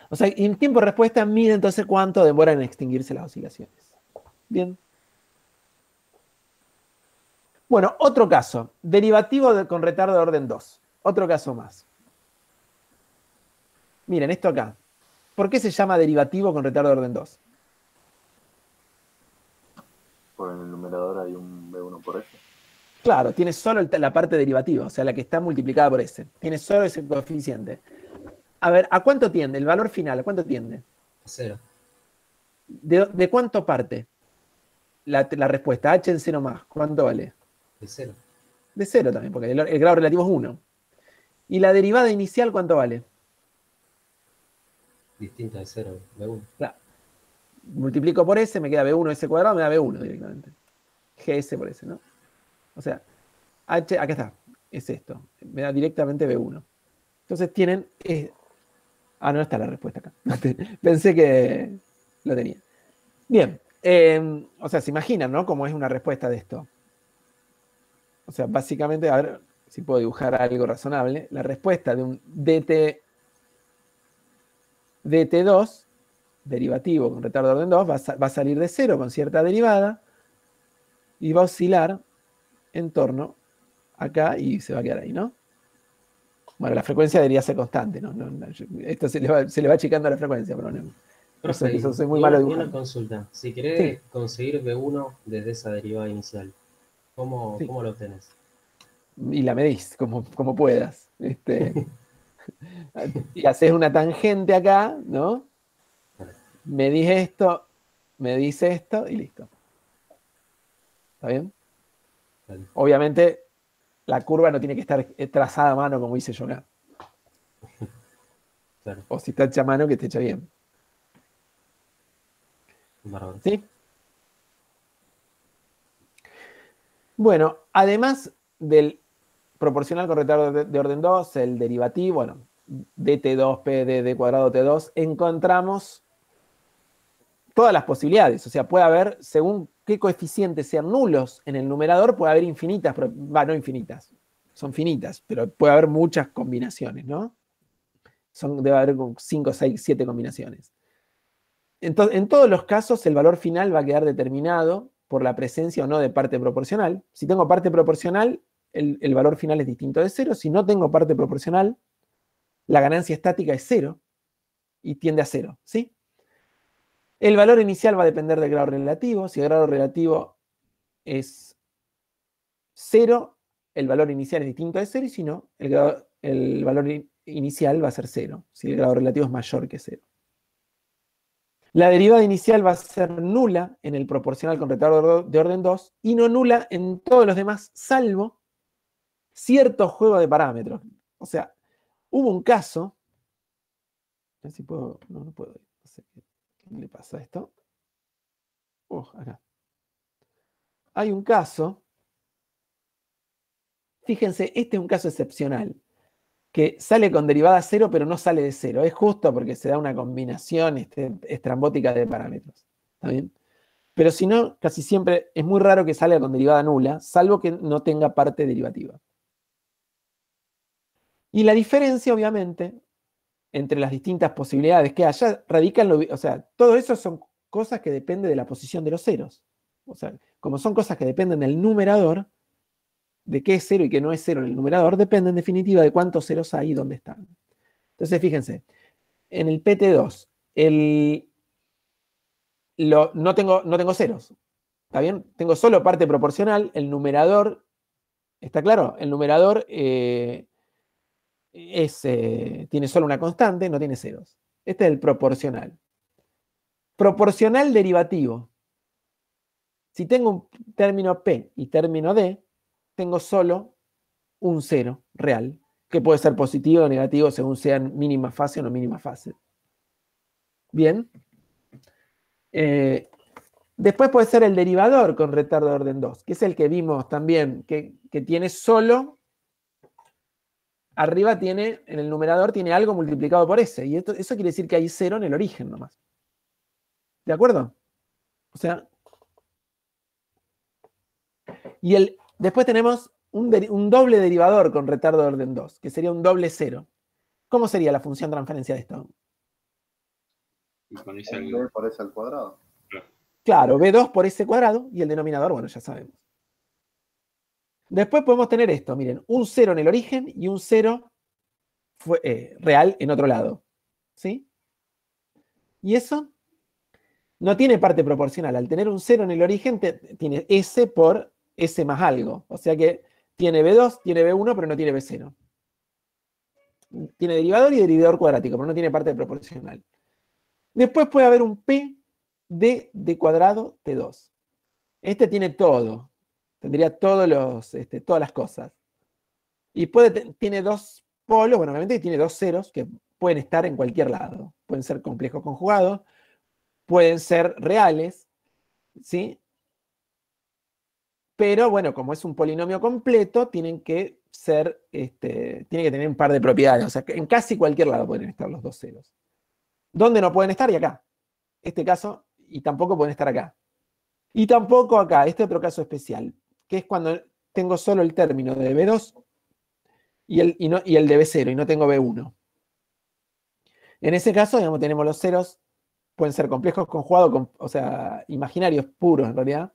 O sea, y en tiempo de respuesta mide entonces cuánto demoran en extinguirse las oscilaciones. Bien. Bueno, otro caso. Derivativo con retardo de orden 2. Otro caso más. Miren, esto acá. ¿Por qué se llama derivativo con retardo de orden 2?
Por el numerador hay un B1 por S.
Claro, tiene solo la parte derivativa, o sea, la que está multiplicada por S. Tiene solo ese coeficiente. A ver, ¿a cuánto tiende? El valor final, ¿a cuánto tiende?
0.
¿De cuánto parte la respuesta? H en 0 más, ¿cuánto vale?
De 0.
De 0 también, porque el grado relativo es 1. ¿Y la derivada inicial cuánto vale?
Distinta de 0, B1.
Claro. Multiplico por S, me queda B1, S cuadrado, me da B1 directamente. GS por S, ¿no? O sea, H, acá está, es esto. Me da directamente B1. Entonces tienen... no está la respuesta acá. Pensé que lo tenía. Bien. O sea, se imaginan, ¿no? Cómo es una respuesta de esto. O sea, básicamente, a ver si puedo dibujar algo razonable. La respuesta de un dt2, derivativo con retardo de orden 2, va a salir de 0 con cierta derivada y va a oscilar en torno acá y se va a quedar ahí, ¿no? Bueno, la frecuencia debería ser constante, ¿no? Esto se le va achicando a la frecuencia, pero no. Eso soy muy malo dibujando.
Una consulta. Si querés conseguir B1 desde esa derivada inicial, ¿cómo lo obtenés?
Y la medís como puedas. Y haces una tangente acá, ¿no? Medís esto, medís esto y listo. ¿Está bien?
Vale.
Obviamente, la curva no tiene que estar trazada a mano como hice yo acá.
Claro.
O si está hecha a mano, que esté hecha bien.
Bárbaro.
¿Sí? Bueno, además del proporcional con retardo de orden 2, el derivativo, bueno, dt2p de d cuadrado t2, encontramos todas las posibilidades. O sea, puede haber, según qué coeficientes sean nulos en el numerador, puede haber infinitas, no infinitas, son finitas, pero puede haber muchas combinaciones, ¿no? Debe haber 5, 6, 7 combinaciones. Entonces, en todos los casos, el valor final va a quedar determinado por la presencia o no de parte proporcional. Si tengo parte proporcional, el valor final es distinto de 0. Si no tengo parte proporcional, la ganancia estática es 0 y tiende a 0, ¿sí? El valor inicial va a depender del grado relativo. Si el grado relativo es 0, el valor inicial es distinto de 0, y si no, el valor inicial va a ser 0, si el grado relativo es mayor que 0. La derivada inicial va a ser nula en el proporcional con retardo de orden 2 y no nula en todos los demás, salvo cierto juego de parámetros. O sea, hubo un caso. A ver si puedo. No puedo. No sé qué le pasa a esto. Acá. Hay un caso. Fíjense, este es un caso excepcional. Que sale con derivada 0, pero no sale de 0. Es justo porque se da una combinación estrambótica de parámetros. ¿Está bien? Pero si no, casi siempre es muy raro que salga con derivada nula, salvo que no tenga parte derivativa. Y la diferencia, obviamente, entre las distintas posibilidades que haya, radica en lo... O sea, todo eso son cosas que dependen de la posición de los ceros. O sea, como son cosas que dependen del numerador, de qué es 0 y qué no es 0 en el numerador, depende en definitiva de cuántos ceros hay y dónde están. Entonces, fíjense, en el PT2, no tengo ceros. ¿Está bien? Tengo solo parte proporcional, el numerador, ¿está claro? El numerador tiene solo una constante, no tiene ceros. Este es el proporcional. Proporcional derivativo. Si tengo un término P y término D, tengo solo un cero real, que puede ser positivo o negativo según sean mínima fase o no mínima fase. Bien. Después puede ser el derivador con retardo de orden 2, que es el que vimos también, que tiene solo, arriba tiene, en el numerador tiene algo multiplicado por S, y eso quiere decir que hay 0 en el origen nomás. ¿De acuerdo? O sea, y después tenemos un doble derivador con retardo de orden 2, que sería un doble 0. ¿Cómo sería la función de transferencia de esto?
B por S al cuadrado.
Claro, B2 por S cuadrado, y el denominador, bueno, ya sabemos. Después podemos tener esto, miren, un 0 en el origen y un 0 real en otro lado. ¿Sí? Y eso no tiene parte proporcional. Al tener un 0 en el origen, tiene S por S más algo. O sea que tiene B2, tiene B1, pero no tiene B0. Tiene derivador y derivador cuadrático, pero no tiene parte proporcional. Después puede haber un P de cuadrado T2. Este tiene todo. Tendría todas las cosas. Y tiene dos polos, bueno, obviamente tiene dos ceros que pueden estar en cualquier lado. Pueden ser complejos conjugados, pueden ser reales, ¿sí? Pero bueno, como es un polinomio completo, tiene que tener un par de propiedades. O sea, que en casi cualquier lado pueden estar los dos ceros. ¿Dónde no pueden estar? Y acá. Este caso, y tampoco pueden estar acá. Y tampoco acá, este otro caso especial, que es cuando tengo solo el término de B2 y el de B0, y no tengo B1. En ese caso, digamos, tenemos los ceros, pueden ser complejos conjugados, o sea, imaginarios puros en realidad.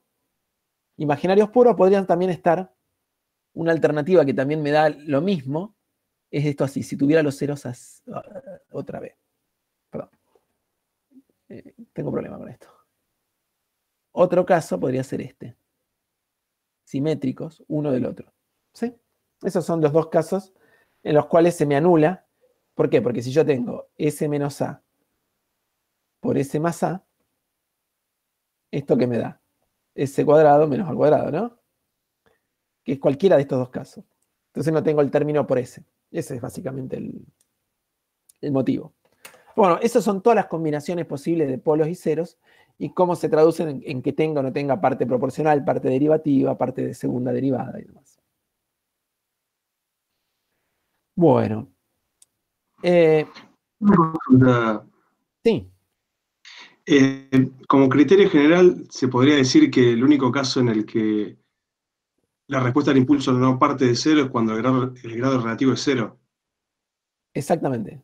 Imaginarios puros podrían también estar, una alternativa que también me da lo mismo, es esto así, si tuviera los ceros otra vez. Perdón. Tengo problema con esto. Otro caso podría ser este. Simétricos, uno del otro. ¿Sí? Esos son los dos casos en los cuales se me anula. ¿Por qué? Porque si yo tengo S menos A por S más A, ¿esto qué me da? S cuadrado menos al cuadrado, ¿no? Que es cualquiera de estos dos casos. Entonces no tengo el término por S. Ese es básicamente el motivo. Bueno, esas son todas las combinaciones posibles de polos y ceros y cómo se traducen en que tenga o no tenga parte proporcional, parte derivativa, parte de segunda derivada y demás. Bueno.
Una consulta.
Sí.
Como criterio general, se podría decir que el único caso en el que la respuesta al impulso no parte de cero es cuando el grado relativo es cero.
Exactamente.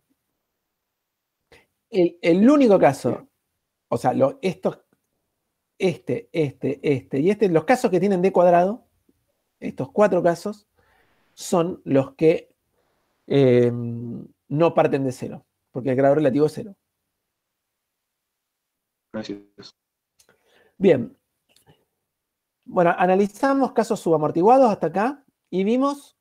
El único caso, o sea, los casos que tienen D cuadrado, estos 4 casos, son los que no parten de cero, porque el grado relativo es cero.
Gracias.
Bien. Bueno, analizamos casos subamortiguados hasta acá y vimos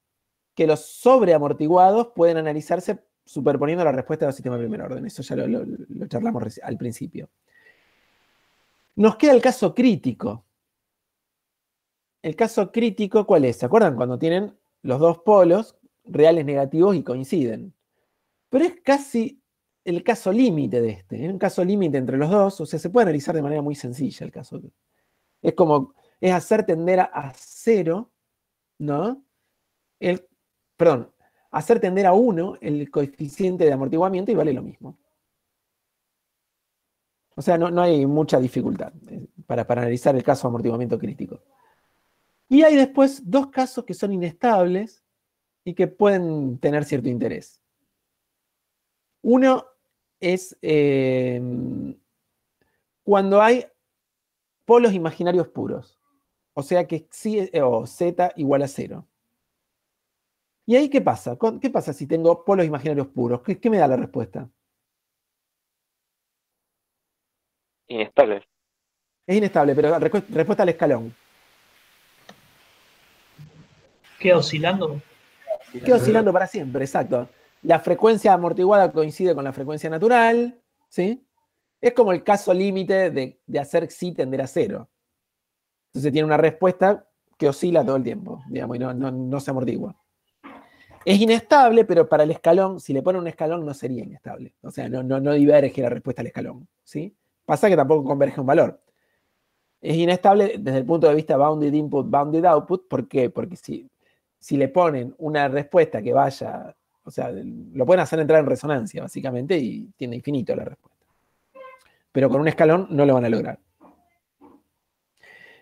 que los sobreamortiguados pueden analizarse superponiendo la respuesta del sistema de primer orden. Eso ya lo charlamos al principio. Nos queda el caso crítico. El caso crítico, ¿cuál es? ¿Se acuerdan cuando tienen los dos polos reales negativos y coinciden? Pero es casi el caso límite de este. Es un caso límite entre los dos. O sea, se puede analizar de manera muy sencilla el caso. Es hacer tender a cero, ¿no? Perdón, hacer tender a 1 el coeficiente de amortiguamiento y vale lo mismo. O sea, no hay mucha dificultad para analizar el caso de amortiguamiento crítico. Y hay después dos casos que son inestables y que pueden tener cierto interés. Uno es cuando hay polos imaginarios puros. O sea que z igual a 0. ¿Y ahí qué pasa? ¿Qué pasa si tengo polos imaginarios puros? ¿Qué me da la respuesta?
Inestable.
Es inestable, pero respuesta al escalón.
¿Queda oscilando?
Queda oscilando para siempre, exacto. La frecuencia amortiguada coincide con la frecuencia natural, ¿sí? Es como el caso límite de hacer xi tender a 0. Entonces tiene una respuesta que oscila todo el tiempo, digamos, y no se amortigua. Es inestable, pero para el escalón, si le ponen un escalón, no sería inestable. O sea, no diverge la respuesta al escalón, ¿sí? Pasa que tampoco converge un valor. Es inestable desde el punto de vista bounded input, bounded output. ¿Por qué? Porque si le ponen una respuesta que vaya, o sea, lo pueden hacer entrar en resonancia, básicamente, y tiene infinito la respuesta. Pero con un escalón no lo van a lograr.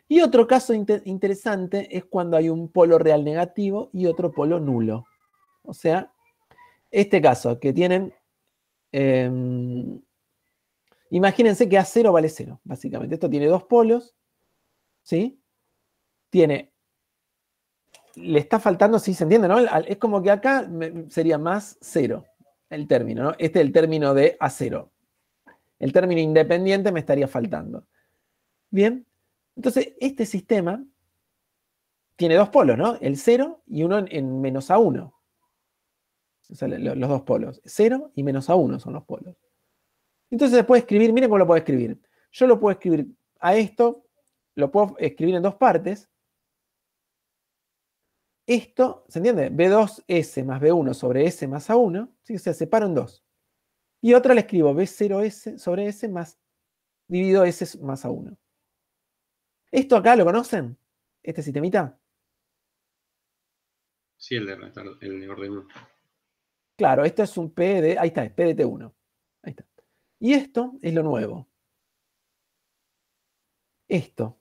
Y otro caso interesante es cuando hay un polo real negativo y otro polo nulo. O sea, este caso que tienen, imagínense que A0 vale 0, básicamente. Esto tiene dos polos, ¿sí? Le está faltando, ¿sí se entiende, no? Es como que acá sería más 0 el término, ¿no? Este es el término de A0. El término independiente me estaría faltando. Bien, entonces este sistema tiene dos polos, ¿no? El 0 y uno en menos A1. O sea, los dos polos. 0 y menos A1 son los polos. Entonces se puede escribir, miren cómo lo puedo escribir. Yo lo puedo escribir a esto, lo puedo escribir en dos partes. Esto, ¿se entiende? B2S más B1 sobre S más A1, ¿sí? O sea, separo en dos. Y otra le escribo B0S sobre S más dividido S más A1. ¿Esto acá lo conocen? ¿Este sistemita?
Sí, el de orden 1.
Claro, esto es un P de, ahí está, es P de T1. Ahí está. Y esto es lo nuevo. Esto.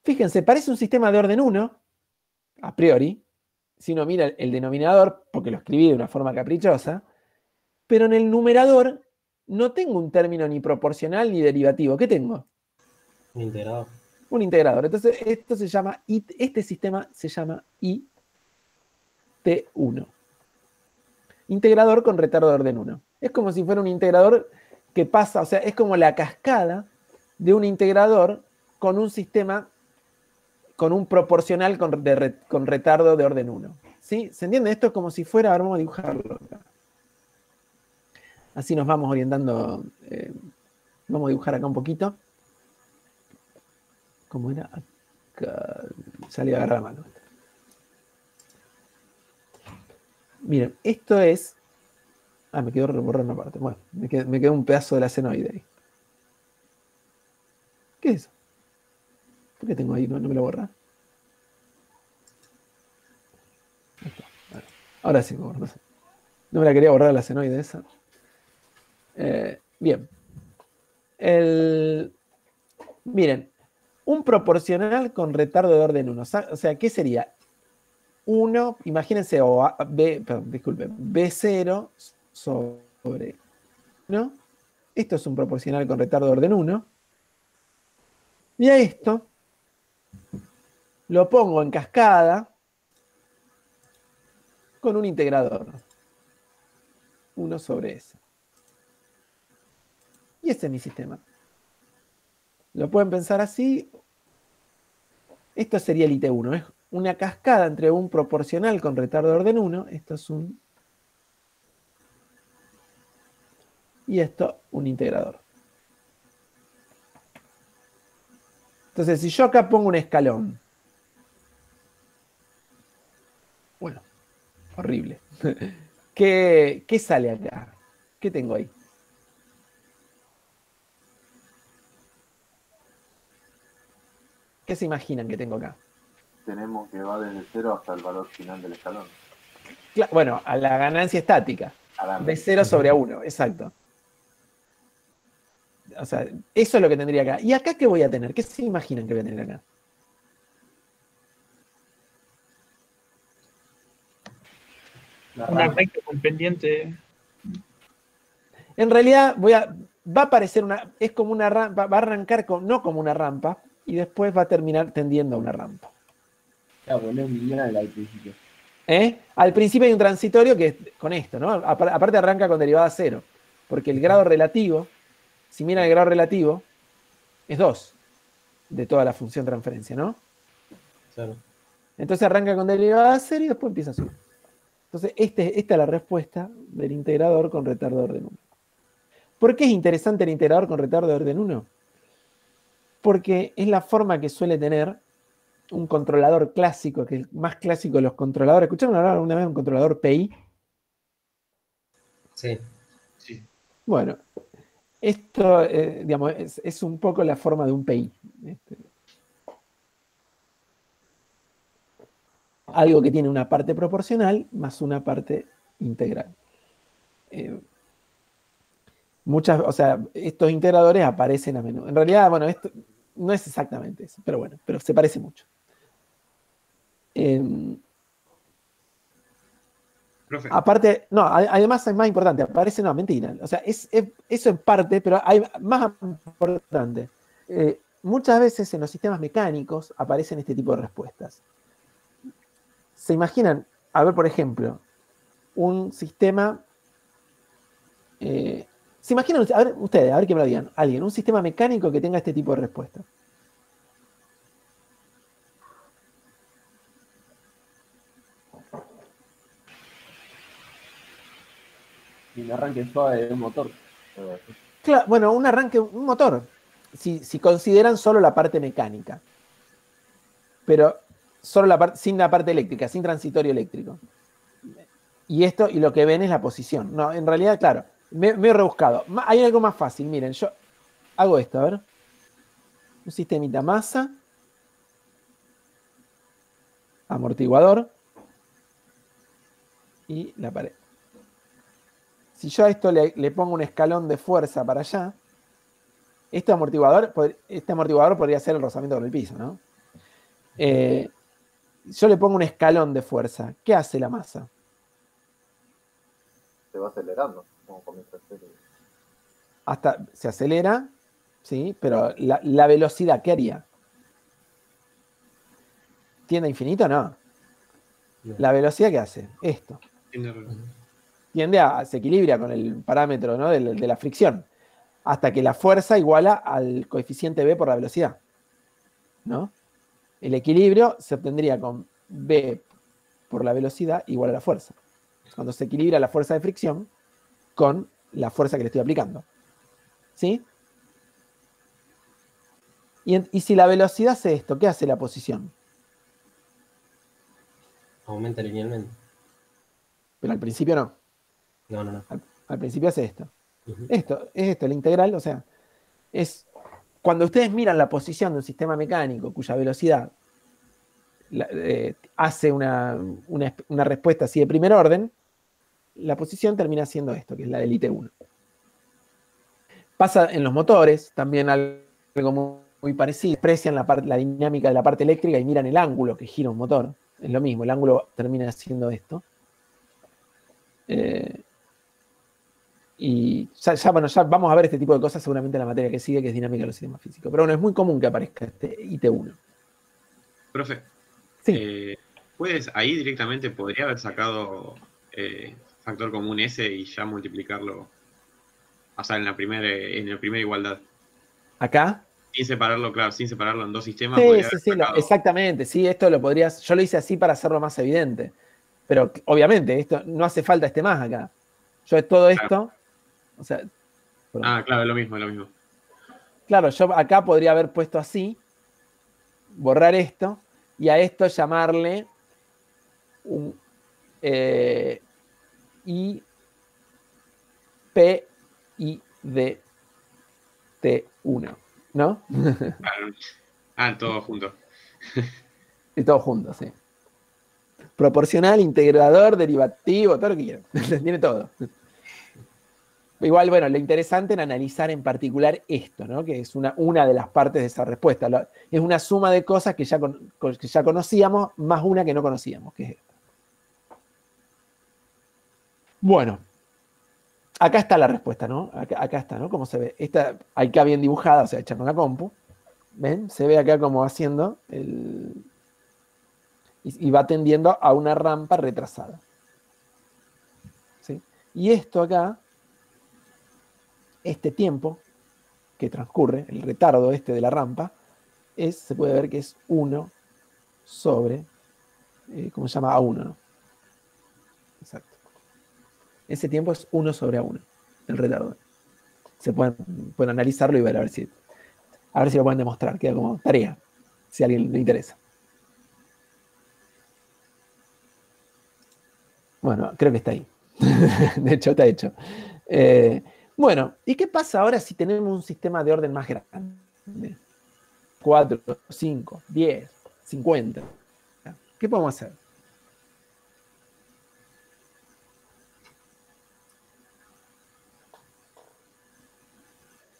Fíjense, parece un sistema de orden 1, a priori, si uno mira el denominador, porque lo escribí de una forma caprichosa, pero en el numerador no tengo un término ni proporcional ni derivativo. ¿Qué tengo?
Un integrador.
Un integrador. Entonces, este sistema se llama IT1. Integrador con retardo de orden 1. Es como si fuera un integrador que pasa, o sea, es como la cascada de un integrador con un sistema, con un proporcional con retardo de orden 1. ¿Sí? ¿Se entiende? Esto es como si fuera, ahora vamos a dibujarlo acá. Así nos vamos orientando. Vamos a dibujar acá un poquito. ¿Cómo era? Acá. Salí a agarrar la mano. Miren, esto es... me quedó borrar una parte. Bueno, me quedó un pedazo de la senoide ahí. ¿Qué es eso? ¿Por qué tengo ahí? ¿No me lo borra? Ahí está. Vale. Ahora sí me borra. No me la quería borrar la senoide esa. Bien. Miren, un proporcional con retardo de orden 1. O sea, ¿qué sería? 1, imagínense, B0 sobre 1. Esto es un proporcional con retardo de orden 1. Y a esto lo pongo en cascada con un integrador. 1 sobre S. Y ese es mi sistema. Lo pueden pensar así. Esto sería el IT1. Es una cascada entre un proporcional con retardo de orden 1. Esto es un... Y esto, un integrador. Entonces, si yo acá pongo un escalón, bueno, horrible. ¿Qué sale acá? ¿Qué tengo ahí? ¿Qué se imaginan que tengo acá?
Tenemos que va desde 0 hasta el valor final del escalón.
Bueno, a la ganancia estática. De 0 sobre 1, exacto. O sea, eso es lo que tendría acá. ¿Y acá qué voy a tener? ¿Qué se imaginan que voy a tener acá?
Una recta con pendiente.
En realidad va a aparecer es como una rampa, va a arrancar no como una rampa y después va a terminar tendiendo a una rampa.
Claro, poner un lineal al principio.
Al principio hay un transitorio que es con esto, ¿no? Aparte arranca con derivada 0, porque el grado relativo, si miran el grado relativo, es 2 de toda la función transferencia, ¿no?
Claro.
Entonces arranca con derivada 0 y después empieza a subir. Entonces esta es la respuesta del integrador con retardo de orden 1. ¿Por qué es interesante el integrador con retardo de orden 1? Porque es la forma que suele tener un controlador clásico, que es el más clásico de los controladores. ¿Escucharon hablar alguna vez de un controlador PI?
Sí.
Bueno, esto, digamos, es un poco la forma de un PI. Algo que tiene una parte proporcional más una parte integral. O sea, estos integradores aparecen a menudo. En realidad, bueno, esto no es exactamente eso, pero bueno, pero se parece mucho. Aparte, no, además es más importante, aparece, no, mentira. O sea, eso en parte, pero hay más importante. Muchas veces en los sistemas mecánicos aparecen este tipo de respuestas. ¿Se imaginan? A ver, por ejemplo, un sistema... ¿se imaginan a ver, ustedes, a ver que me lo digan, alguien, un sistema mecánico que tenga este tipo de respuesta?
Y un arranque suave de un motor.
Claro, bueno, un motor, si consideran solo la parte mecánica, pero solo sin la parte eléctrica, sin transitorio eléctrico. Y lo que ven es la posición. No, en realidad, claro, me he rebuscado. Hay algo más fácil, miren, yo hago esto, a ver. Un sistemita masa, amortiguador y la pared. Si yo a esto le pongo un escalón de fuerza para allá, este amortiguador podría ser el rozamiento con el piso, ¿no? Yo le pongo un escalón de fuerza. ¿Qué hace la masa?
Se va acelerando, como comienza a hacer.
Hasta se acelera, ¿sí? Pero la velocidad, ¿qué haría? ¿Tiende a infinito? No. La velocidad, ¿qué hace? Esto. Se equilibra con el parámetro, ¿no? de la fricción, hasta que la fuerza iguala al coeficiente B por la velocidad, ¿no? El equilibrio se obtendría con B por la velocidad igual a la fuerza. Cuando se equilibra la fuerza de fricción con la fuerza que le estoy aplicando. ¿Sí? Y si la velocidad hace esto, ¿qué hace la posición?
Aumenta linealmente.
Pero al principio no.
No.
Al principio hace esto. Esto es el integral, o sea, es cuando ustedes miran la posición de un sistema mecánico cuya velocidad hace una respuesta así de primer orden, la posición termina siendo esto, que es la del IT1. Pasa en los motores, también algo muy parecido. Aprecian la dinámica de la parte eléctrica y miran el ángulo que gira un motor. Es lo mismo, el ángulo termina siendo esto. Y ya vamos a ver este tipo de cosas seguramente en la materia que sigue, que es dinámica de los sistemas físicos. Pero bueno, es muy común que aparezca este IT1.
Profe,
sí.
Ahí directamente podría haber sacado factor común S y ya multiplicarlo, o sea, en la primera igualdad.
¿Acá?
Sin separarlo, claro, sin separarlo en dos sistemas.
Sí, exactamente. Sí, esto lo podrías. Yo lo hice así para hacerlo más evidente. Pero obviamente, esto no hace falta más acá. Yo todo esto. O sea,
claro, es lo mismo.
Claro, yo acá podría haber puesto así borrar esto y a esto llamarle un I, P, I, D, T1, ¿no?
Todo junto.
Y todo junto, sí. Proporcional, integrador, derivativo, todo lo que quieran. Tiene todo. Igual, bueno, lo interesante en analizar en particular esto, ¿no? Que es una de las partes de esa respuesta. Es una suma de cosas que ya conocíamos, más una que no conocíamos, que es esta. Bueno, acá está la respuesta, ¿no? Acá está, ¿no? Como se ve. Esta, acá bien dibujada, o sea, hecha con la compu. ¿Ven? Se ve acá como haciendo y va tendiendo a una rampa retrasada. ¿Sí? Y esto acá, este tiempo que transcurre, el retardo este de la rampa, se puede ver que es 1 sobre, ¿cómo se llama? A1, ¿no? Exacto. Ese tiempo es 1 sobre A1, el retardo. Se pueden analizarlo y ver a ver si lo pueden demostrar. Queda como tarea, si a alguien le interesa. Bueno, creo que está ahí. De hecho, está hecho. Bueno, ¿y qué pasa ahora si tenemos un sistema de orden más grande? 4, 5, 10, 50. ¿Qué podemos hacer?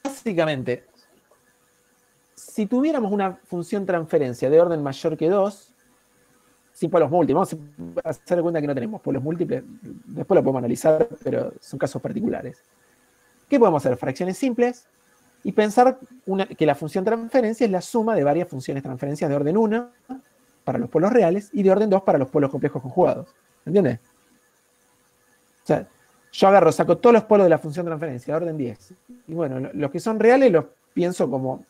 Básicamente, si tuviéramos una función transferencia de orden mayor que 2, sin polos múltiples, vamos a hacer cuenta que no tenemos polos múltiples, después lo podemos analizar, pero son casos particulares. ¿Qué podemos hacer? Fracciones simples y pensar que la función transferencia es la suma de varias funciones transferencias de orden 1 para los polos reales y de orden 2 para los polos complejos conjugados. ¿Entiendes? O sea, yo saco todos los polos de la función transferencia de orden 10. Y bueno, los que son reales los pienso como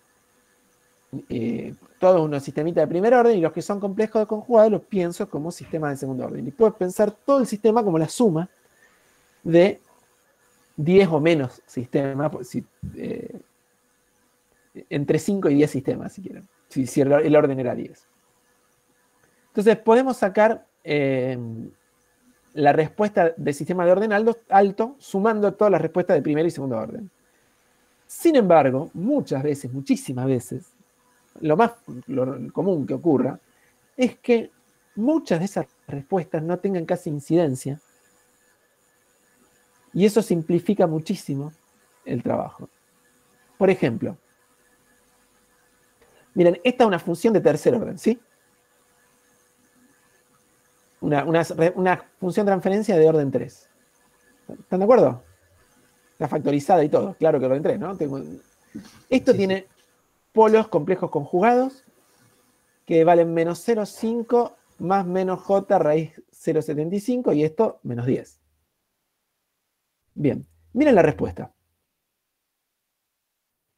todos unos sistemitas de primer orden y los que son complejos de conjugados los pienso como sistemas de segundo orden. Y puedo pensar todo el sistema como la suma de 10 o menos sistemas, entre 5 y 10 sistemas, si quieren, si el orden era 10. Entonces, podemos sacar la respuesta del sistema de orden alto sumando todas las respuestas de primer y segundo orden. Sin embargo, muchas veces, muchísimas veces, lo común que ocurra es que muchas de esas respuestas no tengan casi incidencia. Y eso simplifica muchísimo el trabajo. Por ejemplo, miren, esta es una función de tercer orden, ¿sí? Una función de transferencia de orden 3. ¿Están de acuerdo? Está factorizada y todo. Claro que orden 3, ¿no? Esto tiene polos complejos conjugados que valen menos 0,5 más menos j raíz 0,75 y esto menos 10. Bien, miren la respuesta.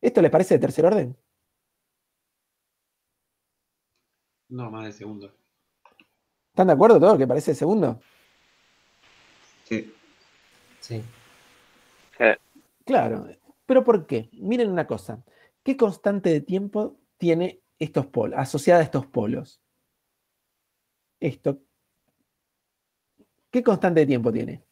¿Esto les parece de tercer orden?
No, más de segundo.
¿Están de acuerdo todos que parece de segundo?
Sí.
Sí.
Claro, pero ¿por qué? Miren una cosa. ¿Qué constante de tiempo tiene estos polos, asociada a estos polos? Esto. ¿Qué constante de tiempo tiene?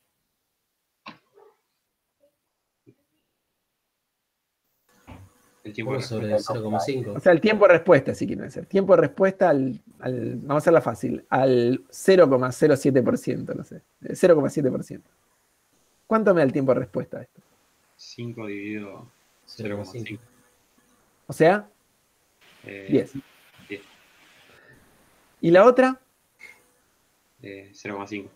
El tiempo
Uno sobre 0,5.
O sea, el tiempo de respuesta, si quieren hacer. Tiempo de respuesta vamos a hacerla fácil, al 0,07%, no sé. 0,7%. ¿Cuánto me da el tiempo de respuesta a esto?
5 dividido 0,5.
O sea, 10. ¿Y la otra?
0,5.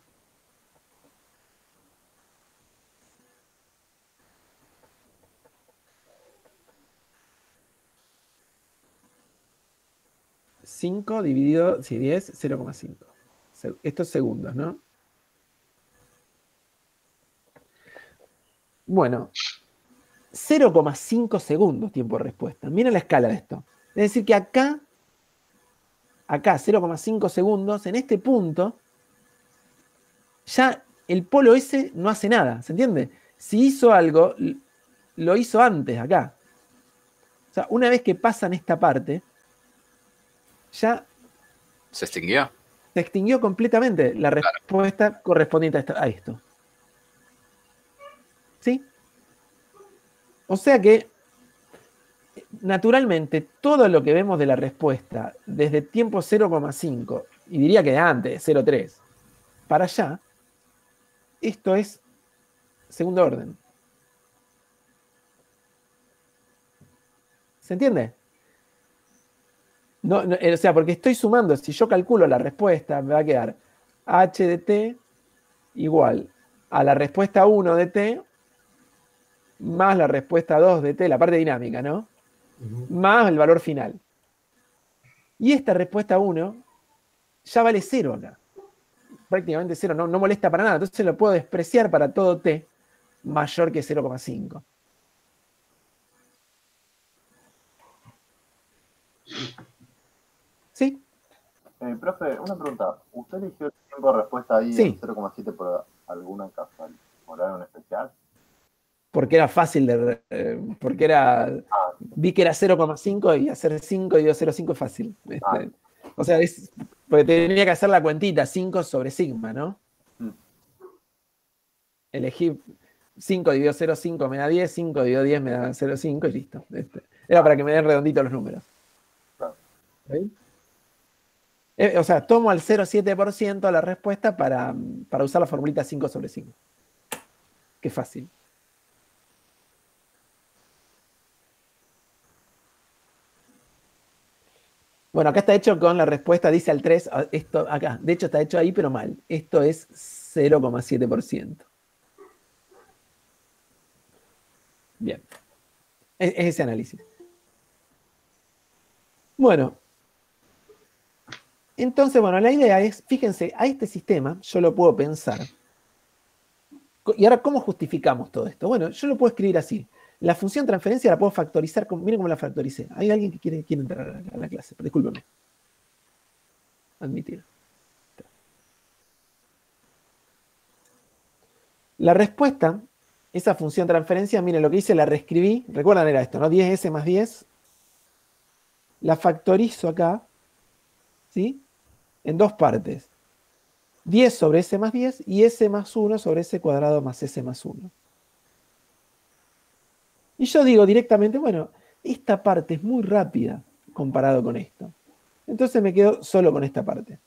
¿5 dividido, si 10, 0,5. Esto es segundos, ¿no? Bueno, 0,5 segundos tiempo de respuesta. Miren la escala de esto. Es decir, que acá 0,5 segundos, en este punto, ya el polo S no hace nada, ¿se entiende? Si hizo algo, lo hizo antes acá. O sea, una vez que pasan esta parte, ya
¿Se extinguió?
se extinguió completamente la respuesta correspondiente a esto. ¿Sí? O sea que, naturalmente, todo lo que vemos de la respuesta desde tiempo 0,5, y diría que de antes, 0,3, para allá, esto es segundo orden. ¿Se entiende? O sea, porque estoy sumando, si yo calculo la respuesta, me va a quedar h de t igual a la respuesta 1 de t más la respuesta 2 de t, la parte dinámica, ¿no? Más el valor final. Y esta respuesta 1 ya vale 0 acá. Prácticamente 0, no molesta para nada. Entonces lo puedo despreciar para todo t mayor que 0,5. ¿Sí?
Profe, una pregunta. ¿Usted eligió el tiempo de respuesta ahí en 0,7 por alguna casualidad, por algo en especial?
Porque era fácil porque vi que era 0,5 y hacer 5 y 0,5 es fácil. O sea, porque tenía que hacer la cuentita, 5 sobre sigma, ¿no? Elegí 5 dividido 0,5 me da 10, 5 dividido 10 me da 0,5 y listo. Era para que me den redonditos los números. ¿Sí? O sea, tomo al 0,7% la respuesta para usar la formulita 5 sobre 5. Qué fácil. Bueno, acá está hecho con la respuesta, dice al 3, esto acá, de hecho está hecho ahí, pero mal. Esto es 0,7%. Bien. Es ese análisis. Bueno. Entonces, bueno, la idea es, fíjense, a este sistema yo lo puedo pensar. Y ahora, ¿cómo justificamos todo esto? Bueno, yo lo puedo escribir así. La función transferencia la puedo factorizar. Miren cómo la factoricé. Hay alguien que quiere entrar a la clase. Discúlpeme. Admitir. La respuesta, esa función transferencia, miren lo que hice, la reescribí. Recuerdan, era esto, ¿no? 10s más 10. La factorizo acá. ¿Sí? En dos partes. 10 sobre s más 10 y s más 1 sobre s cuadrado más s más 1. Y yo digo directamente, bueno, esta parte es muy rápida comparado con esto. Entonces me quedo solo con esta parte.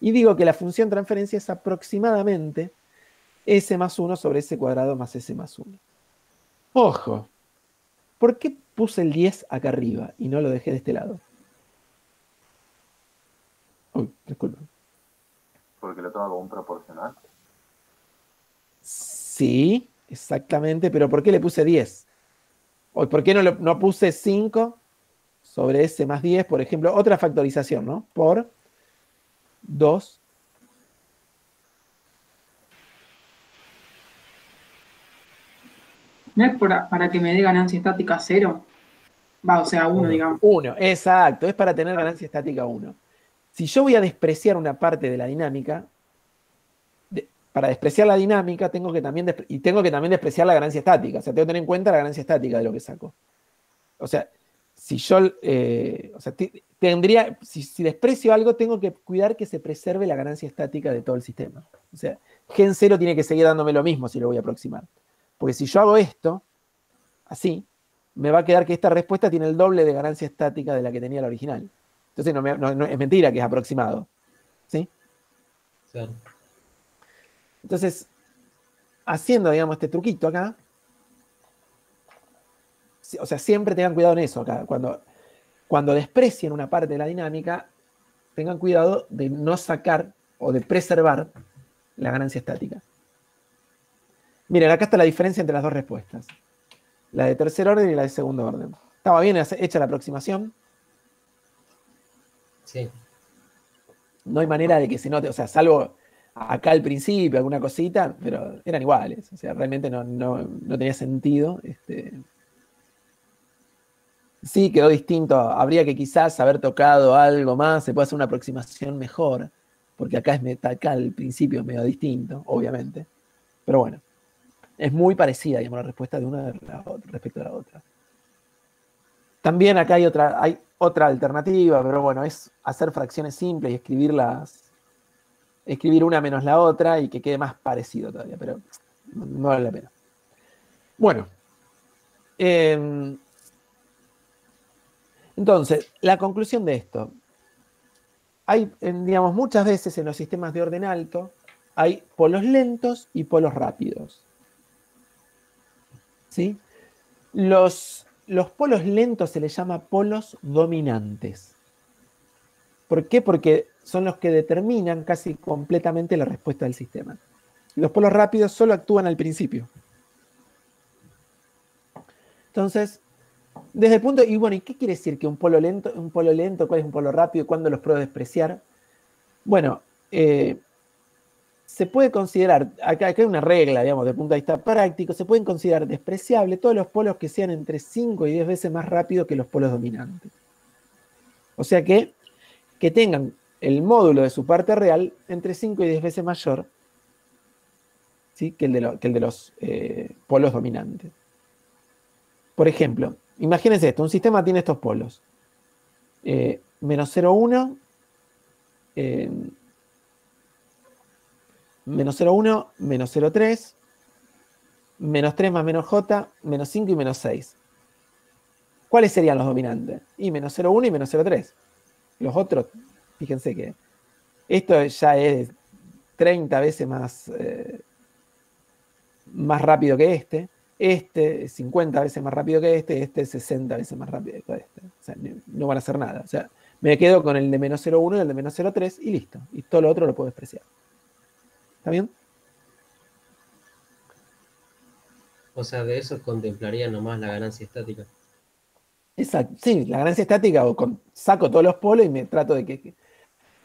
Y digo que la función transferencia es aproximadamente s más 1 sobre s cuadrado más s más 1. Ojo, ¿por qué puse el 10 acá arriba y no lo dejé de este lado? Uy, disculpa.
Porque lo toma como un proporcional.
Sí, exactamente, pero ¿por qué le puse 10? ¿O por qué no puse 5 sobre s más 10, por ejemplo? Otra factorización, ¿no? Por 2.
¿No es para que me dé ganancia estática 0? O sea, 1, digamos.
1, exacto, es para tener ganancia estática 1. Si yo voy a despreciar una parte de la dinámica, para despreciar la dinámica tengo que también despreciar la ganancia estática. O sea, tengo que tener en cuenta la ganancia estática de lo que saco. O sea, si yo si desprecio algo, tengo que cuidar que se preserve la ganancia estática de todo el sistema. O sea, gen 0 tiene que seguir dándome lo mismo si lo voy a aproximar. Porque si yo hago esto, así, me va a quedar que esta respuesta tiene el doble de ganancia estática de la que tenía la original. Entonces no es mentira que es aproximado. ¿Sí?
Claro.
Entonces, haciendo, digamos, este truquito acá, o sea, siempre tengan cuidado en eso acá. Cuando desprecien una parte de la dinámica, tengan cuidado de no sacar o de preservar la ganancia estática. Miren, acá está la diferencia entre las dos respuestas. La de tercer orden y la de segundo orden. ¿Estaba bien hecha la aproximación?
Sí.
No hay manera de que se note, o sea, salvo acá al principio, alguna cosita, pero eran iguales. O sea, realmente no tenía sentido. Sí, quedó distinto. Habría que quizás haber tocado algo más, se puede hacer una aproximación mejor, porque acá al principio es medio distinto, obviamente. Pero bueno, es muy parecida, digamos, la respuesta de una respecto a la otra. También acá hay otra alternativa, pero bueno, es hacer fracciones simples y escribir una menos la otra y que quede más parecido todavía, pero no vale la pena. Bueno. Entonces, la conclusión de esto. Hay, digamos, muchas veces en los sistemas de orden alto hay polos lentos y polos rápidos. ¿Sí? Los polos lentos se les llama polos dominantes. ¿Por qué? Porque son los que determinan casi completamente la respuesta del sistema. Los polos rápidos solo actúan al principio. Entonces, desde el punto, y bueno, ¿y qué quiere decir que un polo lento, cuál es un polo rápido, cuándo los puedo despreciar? Bueno, se puede considerar, acá hay una regla, digamos, desde el punto de vista práctico, se pueden considerar despreciables todos los polos que sean entre 5 y 10 veces más rápidos que los polos dominantes. O sea que tengan el módulo de su parte real entre 5 y 10 veces mayor, ¿sí?, que el de los polos dominantes. Por ejemplo, imagínense esto, un sistema tiene estos polos. Menos 0,1, menos 0,1, menos 0,3, menos 3 más menos j, menos 5 y menos 6. ¿Cuáles serían los dominantes? Y menos 0,1 y menos 0,3. Los otros, fíjense que esto ya es 30 veces más rápido que este. Este es 50 veces más rápido que este es 60 veces más rápido que este. O sea, no van a hacer nada. O sea, me quedo con el de menos 0,1 y el de menos 0,3 y listo. Y todo lo otro lo puedo despreciar. ¿Está bien?
O sea, de eso contemplaría nomás la ganancia estática.
Exacto. Sí, la ganancia estática, saco todos los polos y me trato de que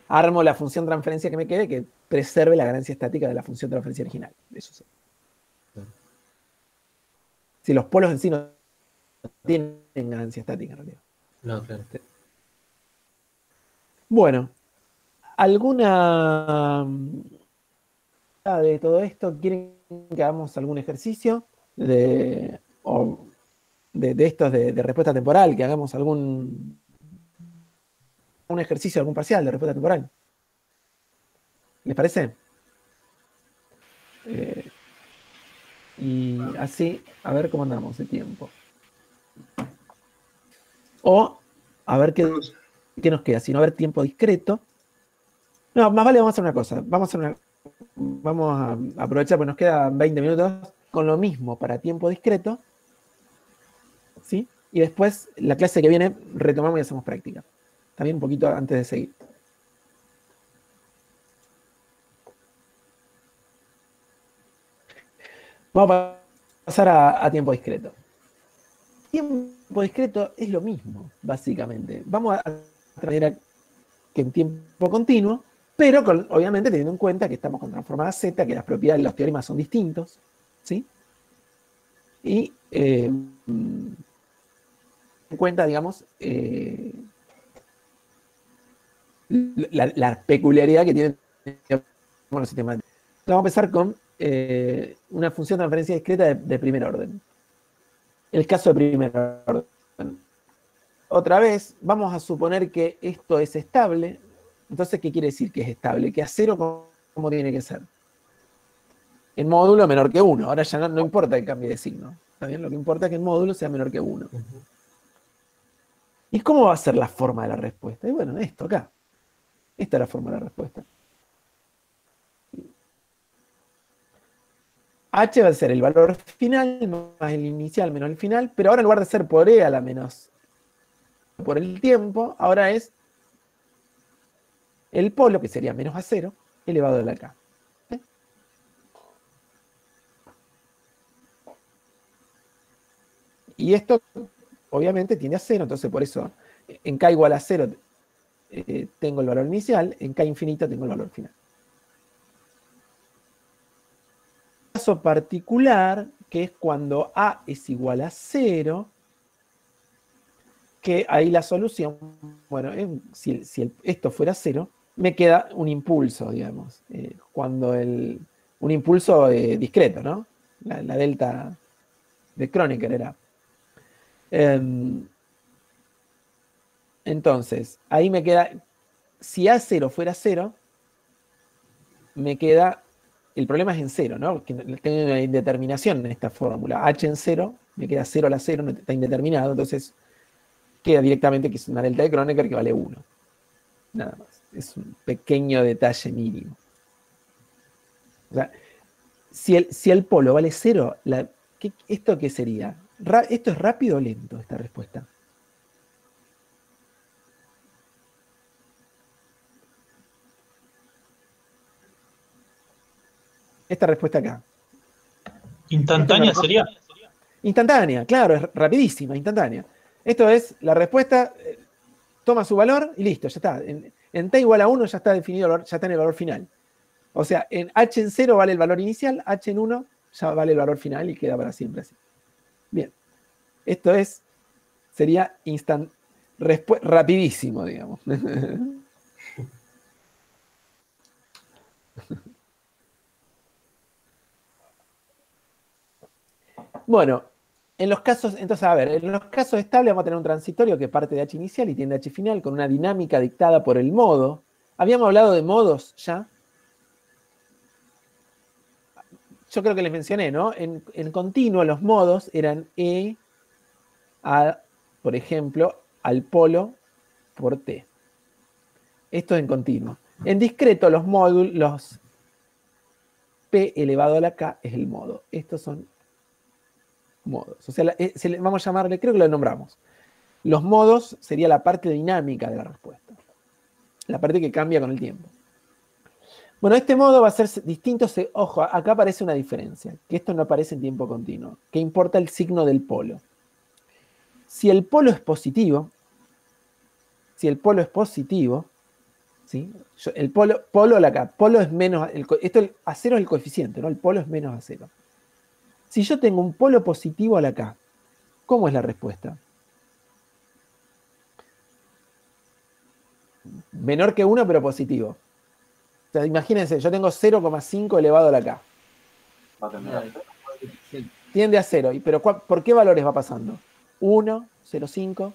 armo la función transferencia que me quede que preserve la ganancia estática de la función transferencia original. Eso sí. Si los polos en sí no tienen ganancia estática en realidad.
No, claro.
Bueno, ¿alguna de todo esto? ¿Quieren que hagamos algún ejercicio de estos de respuesta temporal? Que hagamos un ejercicio, algún parcial de respuesta temporal. ¿Les parece? Y así, a ver cómo andamos de tiempo. O, a ver qué nos queda. Si no, a ver tiempo discreto. No, más vale, vamos a hacer una cosa. Vamos a aprovechar, porque nos quedan 20 minutos con lo mismo para tiempo discreto. ¿Sí? Y después, la clase que viene, retomamos y hacemos práctica. También un poquito antes de seguir. Vamos a pasar a tiempo discreto. Tiempo discreto es lo mismo, básicamente. Vamos a traer que en tiempo continuo, pero obviamente teniendo en cuenta que estamos con transformada Z, que las propiedades de los teoremas son distintos, ¿sí? Y en cuenta, digamos, la peculiaridad que tienen los sistemas. Vamos a empezar con una función de transferencia discreta de primer orden. El caso de primer orden. Otra vez, vamos a suponer que esto es estable. Entonces, ¿qué quiere decir que es estable? Que a 0, ¿cómo tiene que ser? En módulo menor que 1. Ahora ya no importa que cambie de signo. ¿Está bien? Lo que importa es que el módulo sea menor que 1. ¿Y cómo va a ser la forma de la respuesta? Y bueno, esto acá. Esta es la forma de la respuesta. H va a ser el valor final más el inicial menos el final, pero ahora en lugar de ser por E a la menos por el tiempo, ahora es el polo, que sería menos a 0, elevado a la K. Y esto, obviamente, tiende a 0, entonces por eso en K igual a 0 tengo el valor inicial, en K infinito tengo el valor final. Caso particular, que es cuando A es igual a 0, que ahí la solución, bueno, si esto fuera 0, me queda un impulso, digamos, un impulso discreto, ¿no? La delta de Kronecker era. Entonces, ahí me queda, si A0 fuera 0, me queda, el problema es en 0, ¿no? Que tengo una indeterminación en esta fórmula. H en 0, me queda 0 a la 0, no está indeterminado, entonces queda directamente que es una delta de Kronecker que vale 1. Nada más. Es un pequeño detalle mínimo. O sea, si el polo vale 0, ¿esto qué sería? ¿Esto es rápido o lento, esta respuesta? Esta respuesta acá.
¿Instantánea sería?
Instantánea, claro, es rapidísima, instantánea. Esto es, la respuesta toma su valor y listo, ya está. En t igual a 1 ya está definido, ya está en el valor final. O sea, en h en 0 vale el valor inicial, h en 1 ya vale el valor final y queda para siempre así. Bien. Esto sería rapidísimo, digamos. Bueno, en los casos, entonces, a ver, en los casos estables vamos a tener un transitorio que parte de h inicial y tiende a h final con una dinámica dictada por el modo. Habíamos hablado de modos ya. Yo creo que les mencioné, ¿no? En continuo los modos eran E por ejemplo, al polo por T. Esto es en continuo. En discreto los módulos, P elevado a la K es el modo. Estos son modos. O sea, vamos a llamarle, creo que lo nombramos. Los modos sería la parte dinámica de la respuesta. La parte que cambia con el tiempo. Bueno, este modo va a ser distinto. Ojo, acá aparece una diferencia, que esto no aparece en tiempo continuo, que importa el signo del polo. Si el polo es positivo, ¿sí? El polo acá, polo es menos, A0 es el coeficiente, ¿no? El polo es menos A0. Si yo tengo un polo positivo a la K, ¿cómo es la respuesta? Menor que 1, pero positivo. O sea, imagínense, yo tengo 0,5 elevado a la K. Tiende a 0. ¿Pero por qué valores va pasando? 1, 0,5,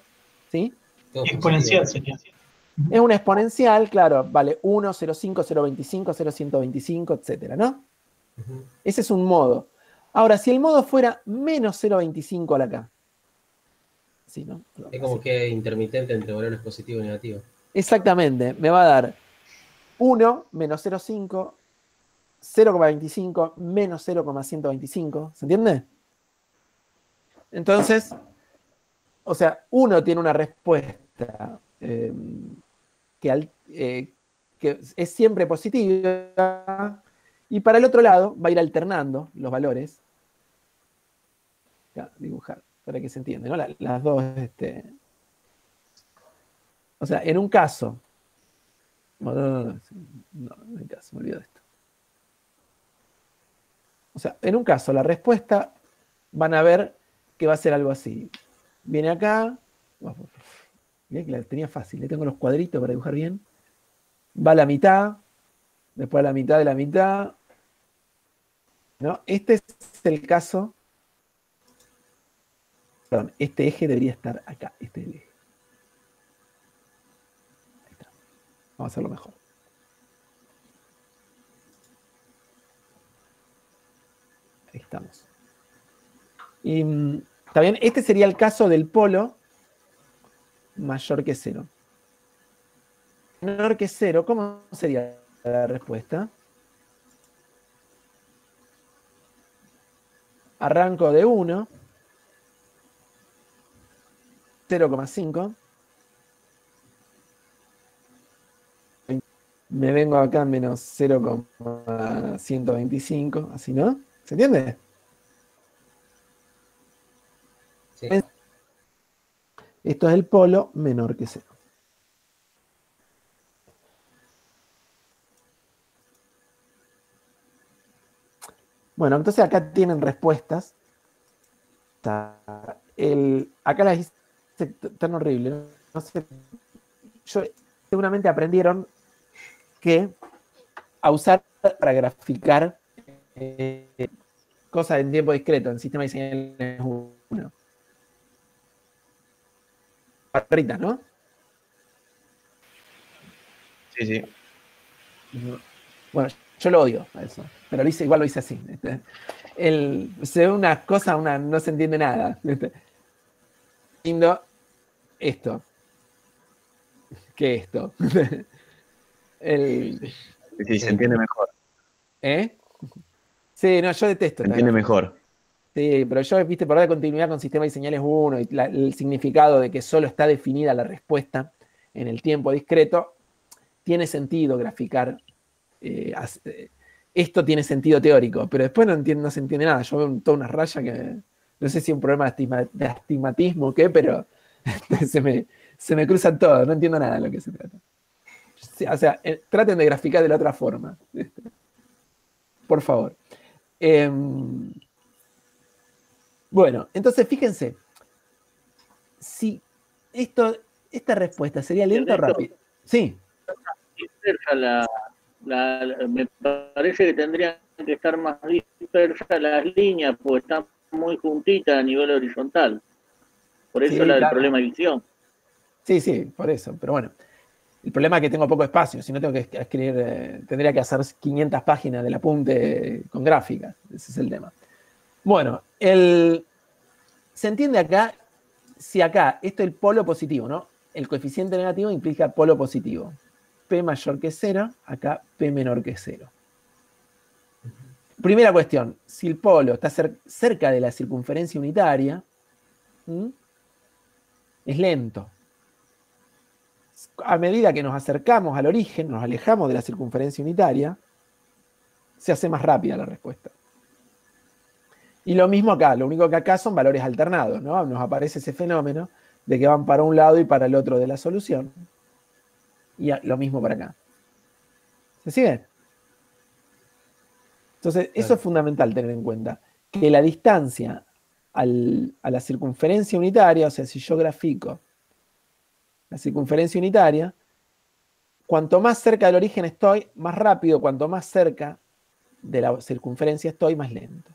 ¿sí?
Exponencial sería.
Es una exponencial, claro, vale 1, 0,5, 0,25, 0,125, etcétera, ¿no? Ese es un modo. Ahora, si el modo fuera menos 0,25 a la K. ¿Sí, no?
Es como que intermitente entre valores positivos y negativos.
Exactamente, me va a dar 1 menos 0,5, 0,25 menos 0,125, ¿se entiende? Entonces, o sea, uno tiene una respuesta que es siempre positiva, y para el otro lado va a ir alternando los valores. Ya, dibujar, para que se entienda, ¿no? Las dos, o sea, en un caso, no, en un caso, me olvido de esto. O sea, en un caso, la respuesta van a ver que va a ser algo así. Viene acá, mirá que la tenía fácil, le tengo los cuadritos para dibujar bien. Va a la mitad, después a la mitad de la mitad. ¿No? Este es el caso. Perdón, este eje debería estar acá. Este es el eje. Ahí está. Vamos a hacerlo mejor. Ahí estamos. Y está bien, este sería el caso del polo mayor que 0. Menor que 0, ¿cómo sería la respuesta? Arranco de 1, 0,5. Me vengo acá a menos 0,125, así, ¿no? ¿Se entiende? Sí. Esto es el polo menor que 0. Bueno, entonces acá tienen respuestas. Acá las hice tan horrible. No sé, seguramente aprendieron a usar para graficar cosas en tiempo discreto, en sistema de señales 1. Barritas, ¿no?
Sí, sí.
Bueno, yo lo odio a eso, pero igual lo hice así. Se ve una cosa, no se entiende nada. Lindo esto. ¿Qué esto?
Sí, se entiende mejor.
¿Eh? Sí, no, yo detesto.
Se entiende mejor.
Sí, pero yo, viste, por dar continuidad con sistema de señales 1 y el significado de que solo está definida la respuesta en el tiempo discreto, tiene sentido graficar. Esto tiene sentido teórico, pero después no se entiende nada. Yo veo toda una raya que no sé si es un problema de astigmatismo o qué, pero se me cruzan todos, no entiendo nada de lo que se trata. O sea, traten de graficar de la otra forma. Por favor. Bueno, entonces fíjense, si esta respuesta sería lenta o rápida. Sí.
Me parece que tendrían que estar más dispersas las líneas, porque están muy juntitas a nivel horizontal. Por eso
Sí,
el problema de visión.
Sí, por eso. Pero bueno, el problema es que tengo poco espacio. Si no tengo que escribir, tendría que hacer 500 páginas del apunte con gráficas. Ese es el tema. Bueno, se entiende acá, si acá, esto es el polo positivo, ¿no? El coeficiente negativo implica polo positivo. P mayor que 0, acá P menor que 0. Primera cuestión, si el polo está cerca de la circunferencia unitaria, es lento. A medida que nos acercamos al origen, nos alejamos de la circunferencia unitaria, se hace más rápida la respuesta. Y lo mismo acá, lo único que acá son valores alternados, ¿no? Nos aparece ese fenómeno de que van para un lado y para el otro de la solución. Y lo mismo para acá. ¿Se sigue? Entonces, eso es fundamental tener en cuenta. Que la distancia a la circunferencia unitaria, o sea, si yo grafico la circunferencia unitaria, cuanto más cerca del origen estoy, más rápido, cuanto más cerca de la circunferencia estoy, más lento.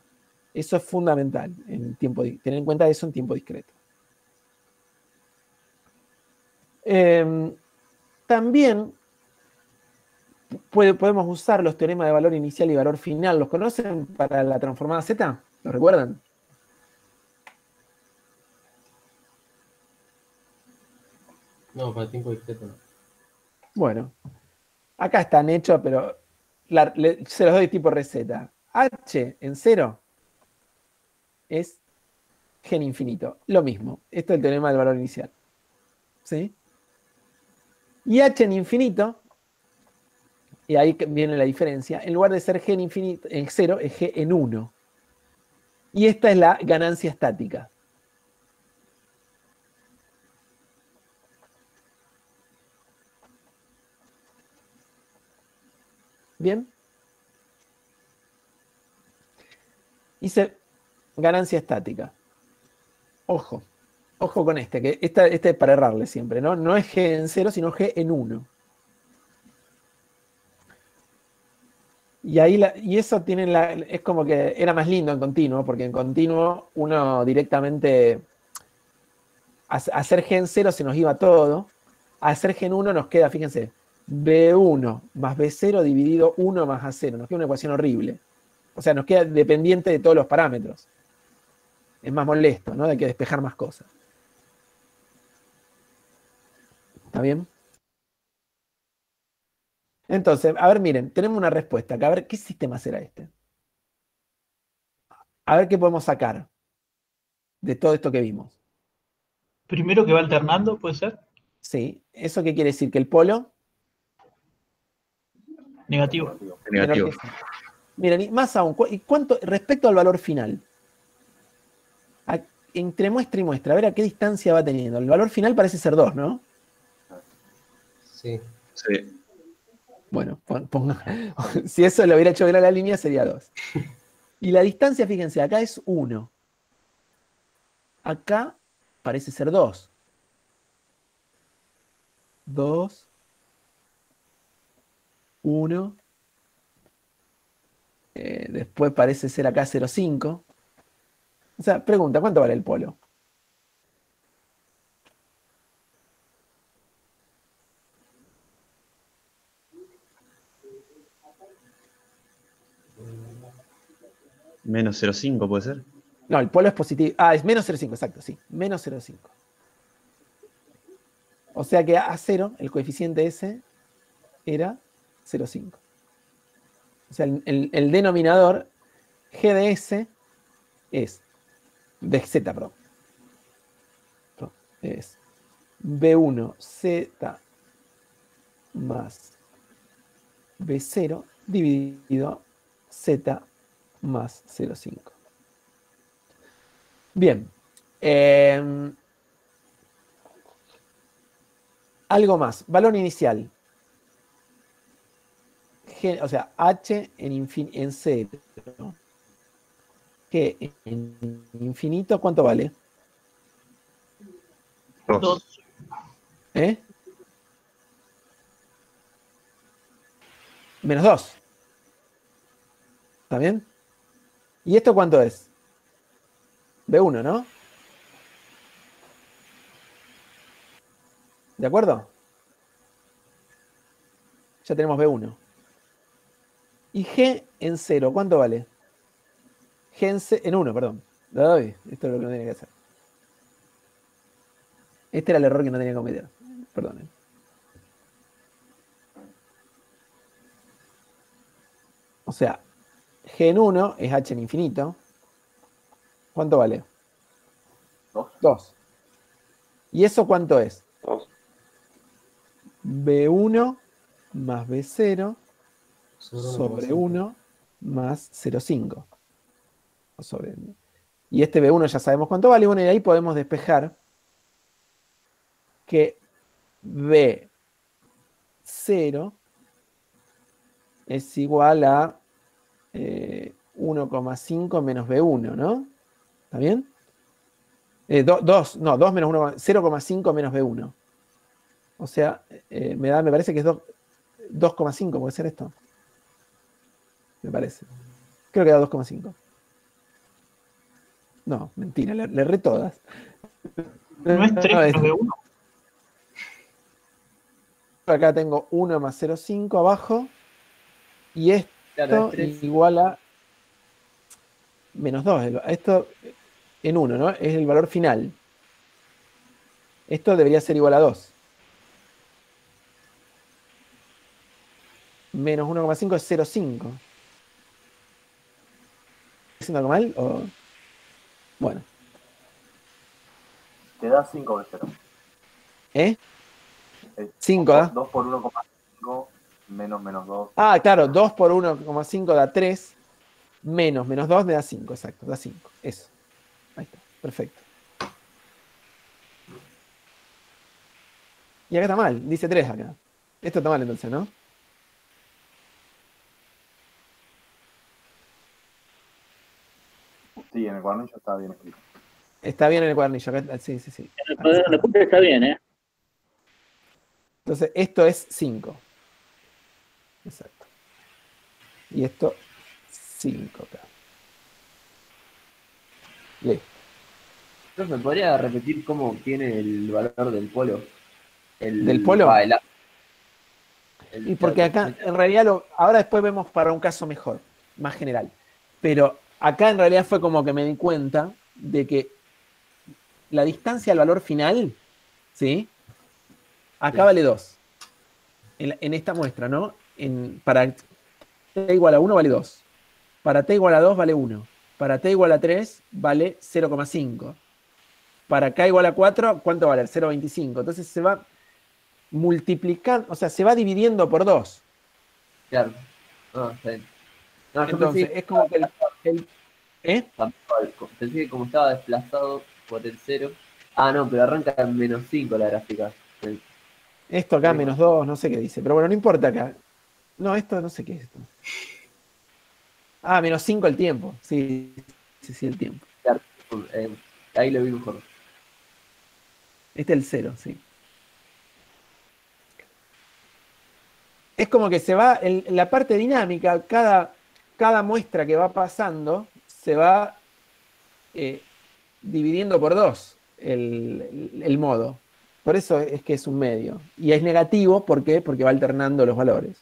Eso es fundamental, tener en cuenta eso en tiempo discreto. También podemos usar los teoremas de valor inicial y valor final. ¿Los conocen para la transformada Z? ¿Lo recuerdan?
No, para tiempo discreto no.
Bueno, acá están hechos, pero se los doy tipo receta. H en 0 es gen infinito. Lo mismo. Esto es el teorema del valor inicial. ¿Sí? Y H en infinito, y ahí viene la diferencia, en lugar de ser G en infinito, en 0, es G en 1. Y esta es la ganancia estática. ¿Bien? Hice ganancia estática. Ojo con que este es para errarle siempre, ¿no? No es G en 0, sino G en 1. Y eso es como que era más lindo en continuo, porque en continuo uno directamente, a hacer G en 0 se nos iba todo, a hacer G en 1 nos queda, fíjense, B1 más B0 dividido 1 más A0, nos queda una ecuación horrible. O sea, nos queda dependiente de todos los parámetros. Es más molesto, ¿no? Hay que despejar más cosas. ¿Está bien? Entonces, a ver, miren, tenemos una respuesta acá. A ver, ¿qué sistema será este? A ver qué podemos sacar de todo esto que vimos.
Primero que va alternando, ¿puede ser?
Sí. ¿Eso qué quiere decir? ¿Que el polo?
Negativo.
Negativo.
Miren, y más aún, ¿cuánto respecto al valor final? Entre muestra y muestra, a ver a qué distancia va teniendo. El valor final parece ser 2, ¿no?
Sí.
Sí.
Bueno, si eso lo hubiera hecho ver a la línea sería 2. Y la distancia, fíjense, acá es 1. Acá parece ser 2. 2. 1. Después parece ser acá 0,5. O sea, pregunta, ¿cuánto vale el polo?
Menos 0,5 puede ser.
No, el polo es positivo. Ah, es menos 0,5, exacto, sí. Menos 0,5. O sea que A0, el coeficiente ese, era 0,5. O sea, el denominador G de S es de Z, perdón. Es B1Z más B0 dividido Z más 0,5. Bien. Algo más. Valor inicial. G, o sea, H en 0. G en infinito, ¿cuánto vale?
2.
¿Eh? Menos 2. ¿Está bien? ¿Y esto cuánto es? B1, ¿no? ¿De acuerdo? Ya tenemos B1. Y G en 0, ¿cuánto vale? G en 1, perdón. Lo doy. Esto es lo que no tenía que hacer. Este era el error que no tenía que cometer. Perdonen. O sea, G en 1 es H en infinito. ¿Cuánto vale? 2. ¿Y eso cuánto es?
2.
B1 más B0 sobre 1 más 0,5. Y este B1 ya sabemos cuánto vale. Bueno, y ahí podemos despejar que B0 es igual a 1,5 menos B1, ¿no? ¿Está bien? 2 menos 1, 0,5 menos B1. O sea, me parece que es 2,5, ¿puede ser esto? Me parece. Creo que da 2,5. No, mentira, le erré todas.
No es 3 menos B1.
Acá tengo 1 más 0,5 abajo. Y esto
Claro,
igual a menos 2. Esto en 1, ¿no? Es el valor final. Esto debería ser igual a 2. Menos 1,5 es 0,5. ¿Estoy haciendo algo mal? ¿O? Bueno.
Te da 5 de 0.
¿Eh? 5, ¿ah?
2 por 1,5 menos 2.
Ah, claro, 2 por 1,5 da 3. Menos 2 me da 5, exacto, da 5. Eso. Ahí está, perfecto. Y acá está mal, dice 3 acá. Esto está mal entonces, ¿no?
Sí, en el cuadernillo está bien escrito.
Está bien en el cuadernillo. Acá, sí.
En el punto está bien, ¿eh?
Entonces, esto es 5. Exacto. Y esto, 5 acá. Listo.
¿Me podría repetir cómo obtiene el valor del polo?
¿Del polo? Y porque acá, en realidad, ahora después vemos para un caso mejor, más general. Pero acá en realidad fue como que me di cuenta de que la distancia al valor final, ¿sí? Acá vale 2. En esta muestra, ¿no? Para t igual a 1 vale 2. Para t igual a 2 vale 1. Para t igual a 3 vale 0,5. Para k igual a 4, ¿cuánto vale? 0,25. Entonces se va multiplicando, o sea, se va dividiendo por 2.
Claro. No, está bien. No,
entonces, es como que ¿eh?
Pensé que como estaba desplazado por el 0. Ah, no, pero arranca en menos 5 la gráfica.
Esto acá, menos 2, no sé qué dice. Pero bueno, no importa acá. No, esto no sé qué es esto. Ah, menos 5 el tiempo. Sí, el tiempo.
Claro, ahí lo vi mejor.
Este es el 0, sí. Es como que se va, en la parte dinámica, cada muestra que va pasando, se va dividiendo por 2 el modo. Por eso es que es un medio. Y es negativo, ¿por qué? Porque va alternando los valores.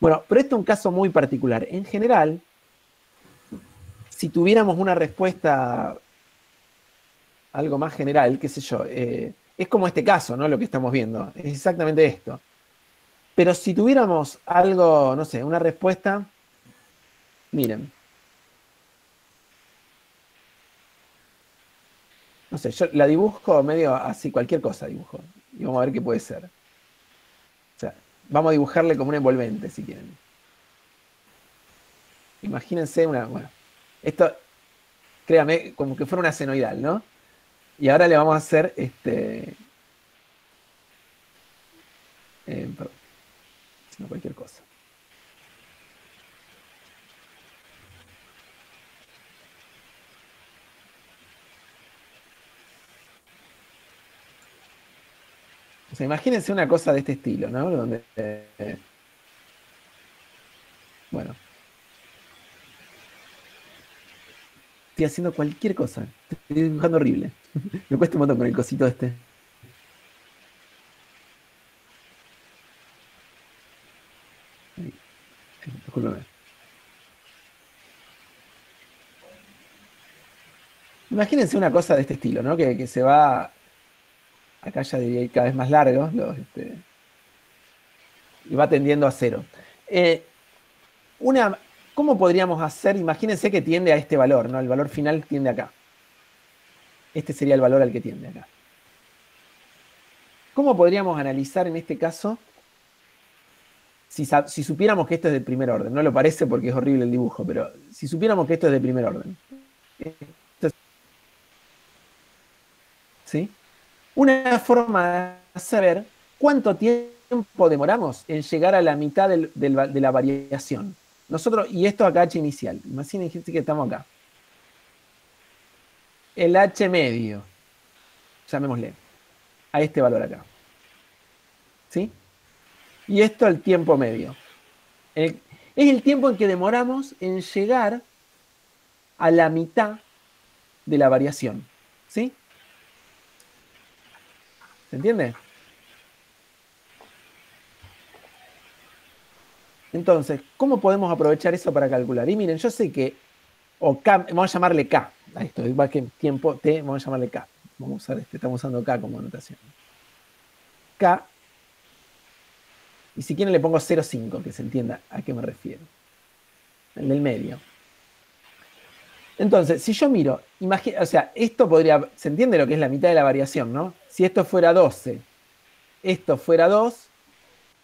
Bueno, pero esto es un caso muy particular. En general, si tuviéramos una respuesta algo más general, qué sé yo, es como este caso, ¿no? Lo que estamos viendo, es exactamente esto. Pero si tuviéramos algo, no sé, una respuesta, miren. No sé, yo la dibujo medio así, cualquier cosa dibujo. Y vamos a ver qué puede ser. O sea, vamos a dibujarle como un envolvente, si quieren. Imagínense una, bueno, esto, créame, como que fuera una senoidal, ¿no? Y ahora le vamos a hacer perdón, sino cualquier cosa. O sea, imagínense una cosa de este estilo, ¿no? Donde, bueno, estoy haciendo cualquier cosa. Estoy dibujando horrible. Me cuesta un montón con el cosito este. Discúlpame. Imagínense una cosa de este estilo, ¿no? Que se va, acá ya diría ir cada vez más largo, y va tendiendo a cero. ¿Cómo podríamos hacer? Imagínense que tiende a este valor, ¿no? El valor final tiende acá. Este sería el valor al que tiende acá. ¿Cómo podríamos analizar en este caso si supiéramos que esto es de primer orden? No lo parece porque es horrible el dibujo, pero si supiéramos que esto es de primer orden. ¿Sí? Una forma de saber cuánto tiempo demoramos en llegar a la mitad de la variación. Nosotros, y esto acá H inicial. Imagínense que estamos acá. El H medio, llamémosle, a este valor acá. ¿Sí? Y esto el tiempo medio. Es el tiempo en que demoramos en llegar a la mitad de la variación. ¿Sí? ¿Se entiende? Entonces, ¿cómo podemos aprovechar eso para calcular? Y miren, yo sé que, o K, vamos a llamarle K a esto, igual que tiempo T, vamos a llamarle K. Vamos a usar estamos usando K como anotación. K, y si quieren le pongo 0,5, que se entienda a qué me refiero. El del medio. Entonces, si yo miro, o sea, esto podría, se entiende lo que es la mitad de la variación, ¿no? Si esto fuera 12, esto fuera 2,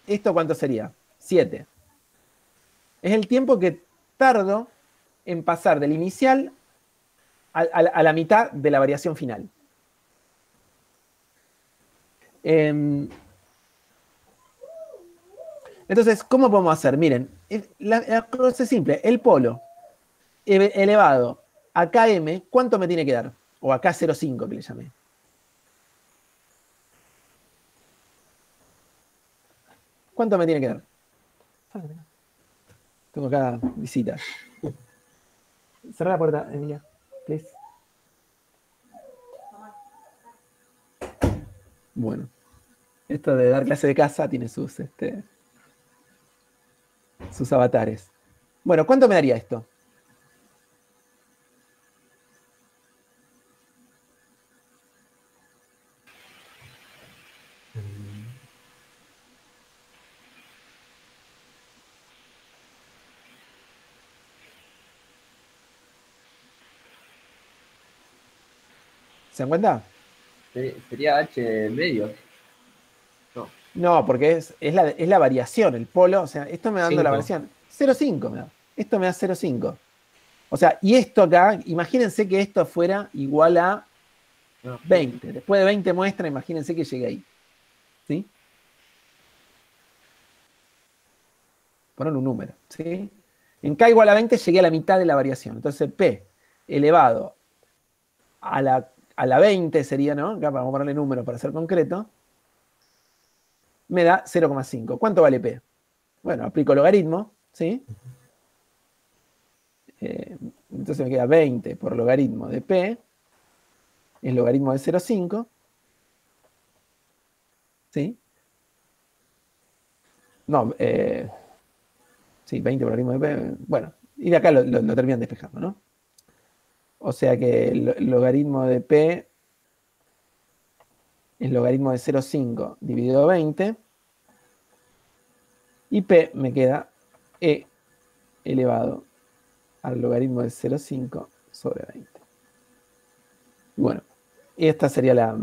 ¿esto cuánto sería? 7. Es el tiempo que tardo en pasar del inicial a la mitad de la variación final. Entonces, ¿cómo podemos hacer? Miren, la cosa es simple. El polo elevado a km, ¿cuánto me tiene que dar? O a K05 que le llamé. ¿Cuánto me tiene que dar? Tengo acá visitas. Cerra la puerta, Emilia, please. Bueno, esto de dar clase de casa tiene sus avatares. Bueno, ¿cuánto me daría esto? ¿Se dan cuenta?
Sería H medio.
No, porque es la variación, el polo. O sea, esto me da dando la variación. 0,5 me da. Esto me da 0,5. O sea, y esto acá, imagínense que esto fuera igual a 20. Después de 20 muestras, imagínense que llegue ahí. ¿Sí? Poner un número. ¿Sí? En K igual a 20 llegué a la mitad de la variación. Entonces P elevado a la 20 sería, ¿no? Acá vamos a ponerle número para ser concreto. Me da 0,5. ¿Cuánto vale P? Bueno, aplico logaritmo, ¿sí? Entonces me queda 20 por logaritmo de P, es logaritmo de 0,5, ¿sí? No, sí, 20 por logaritmo de P, bueno, y de acá lo terminan despejando, ¿no? O sea que el logaritmo de P es logaritmo de 0,5 dividido 20. Y P me queda E elevado al logaritmo de 0,5 sobre 20. Bueno, esta sería la...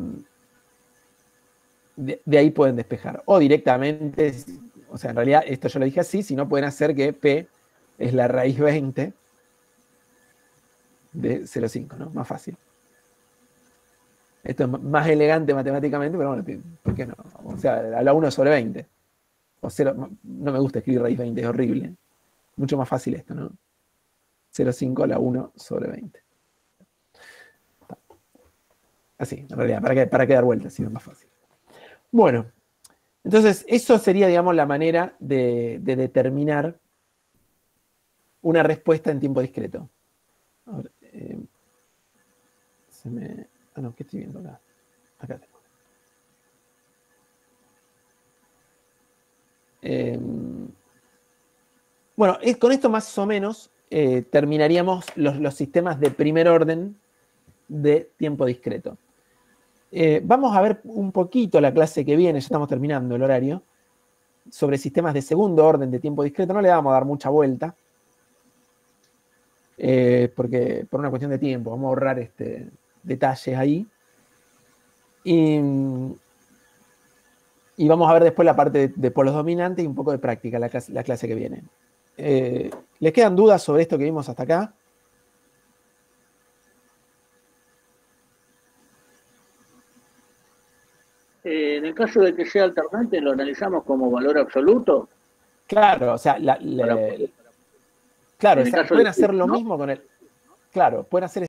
De ahí pueden despejar. O directamente, o sea, en realidad esto yo lo dije así, si no pueden hacer que P es la raíz 20 de 0,5, ¿no? Más fácil. Esto es más elegante matemáticamente, pero bueno, ¿por qué no? O sea, a la 1 sobre 20. O 0, no me gusta escribir raíz 20, es horrible. Mucho más fácil esto, ¿no? 0,5 a la 1 sobre 20. Así, en realidad, ¿para qué dar vueltas? Si no es más fácil. Bueno, entonces eso sería, digamos, la manera de determinar una respuesta en tiempo discreto. A ver, no, ¿qué estoy viendo acá? Acá tengo. Bueno, con esto más o menos terminaríamos los sistemas de primer orden de tiempo discreto. Vamos a ver un poquito la clase que viene, ya estamos terminando el horario, sobre sistemas de segundo orden de tiempo discreto. No le vamos a dar mucha vuelta, porque por una cuestión de tiempo, vamos a ahorrar detalles ahí. Y vamos a ver después la parte de polos dominantes y un poco de práctica, la clase que viene. ¿Les quedan dudas sobre esto que vimos hasta acá?
En el caso de que sea alternante, ¿lo analizamos como valor absoluto?
Claro, o sea, claro, pueden hacer lo mismo con el... Claro, pueden hacer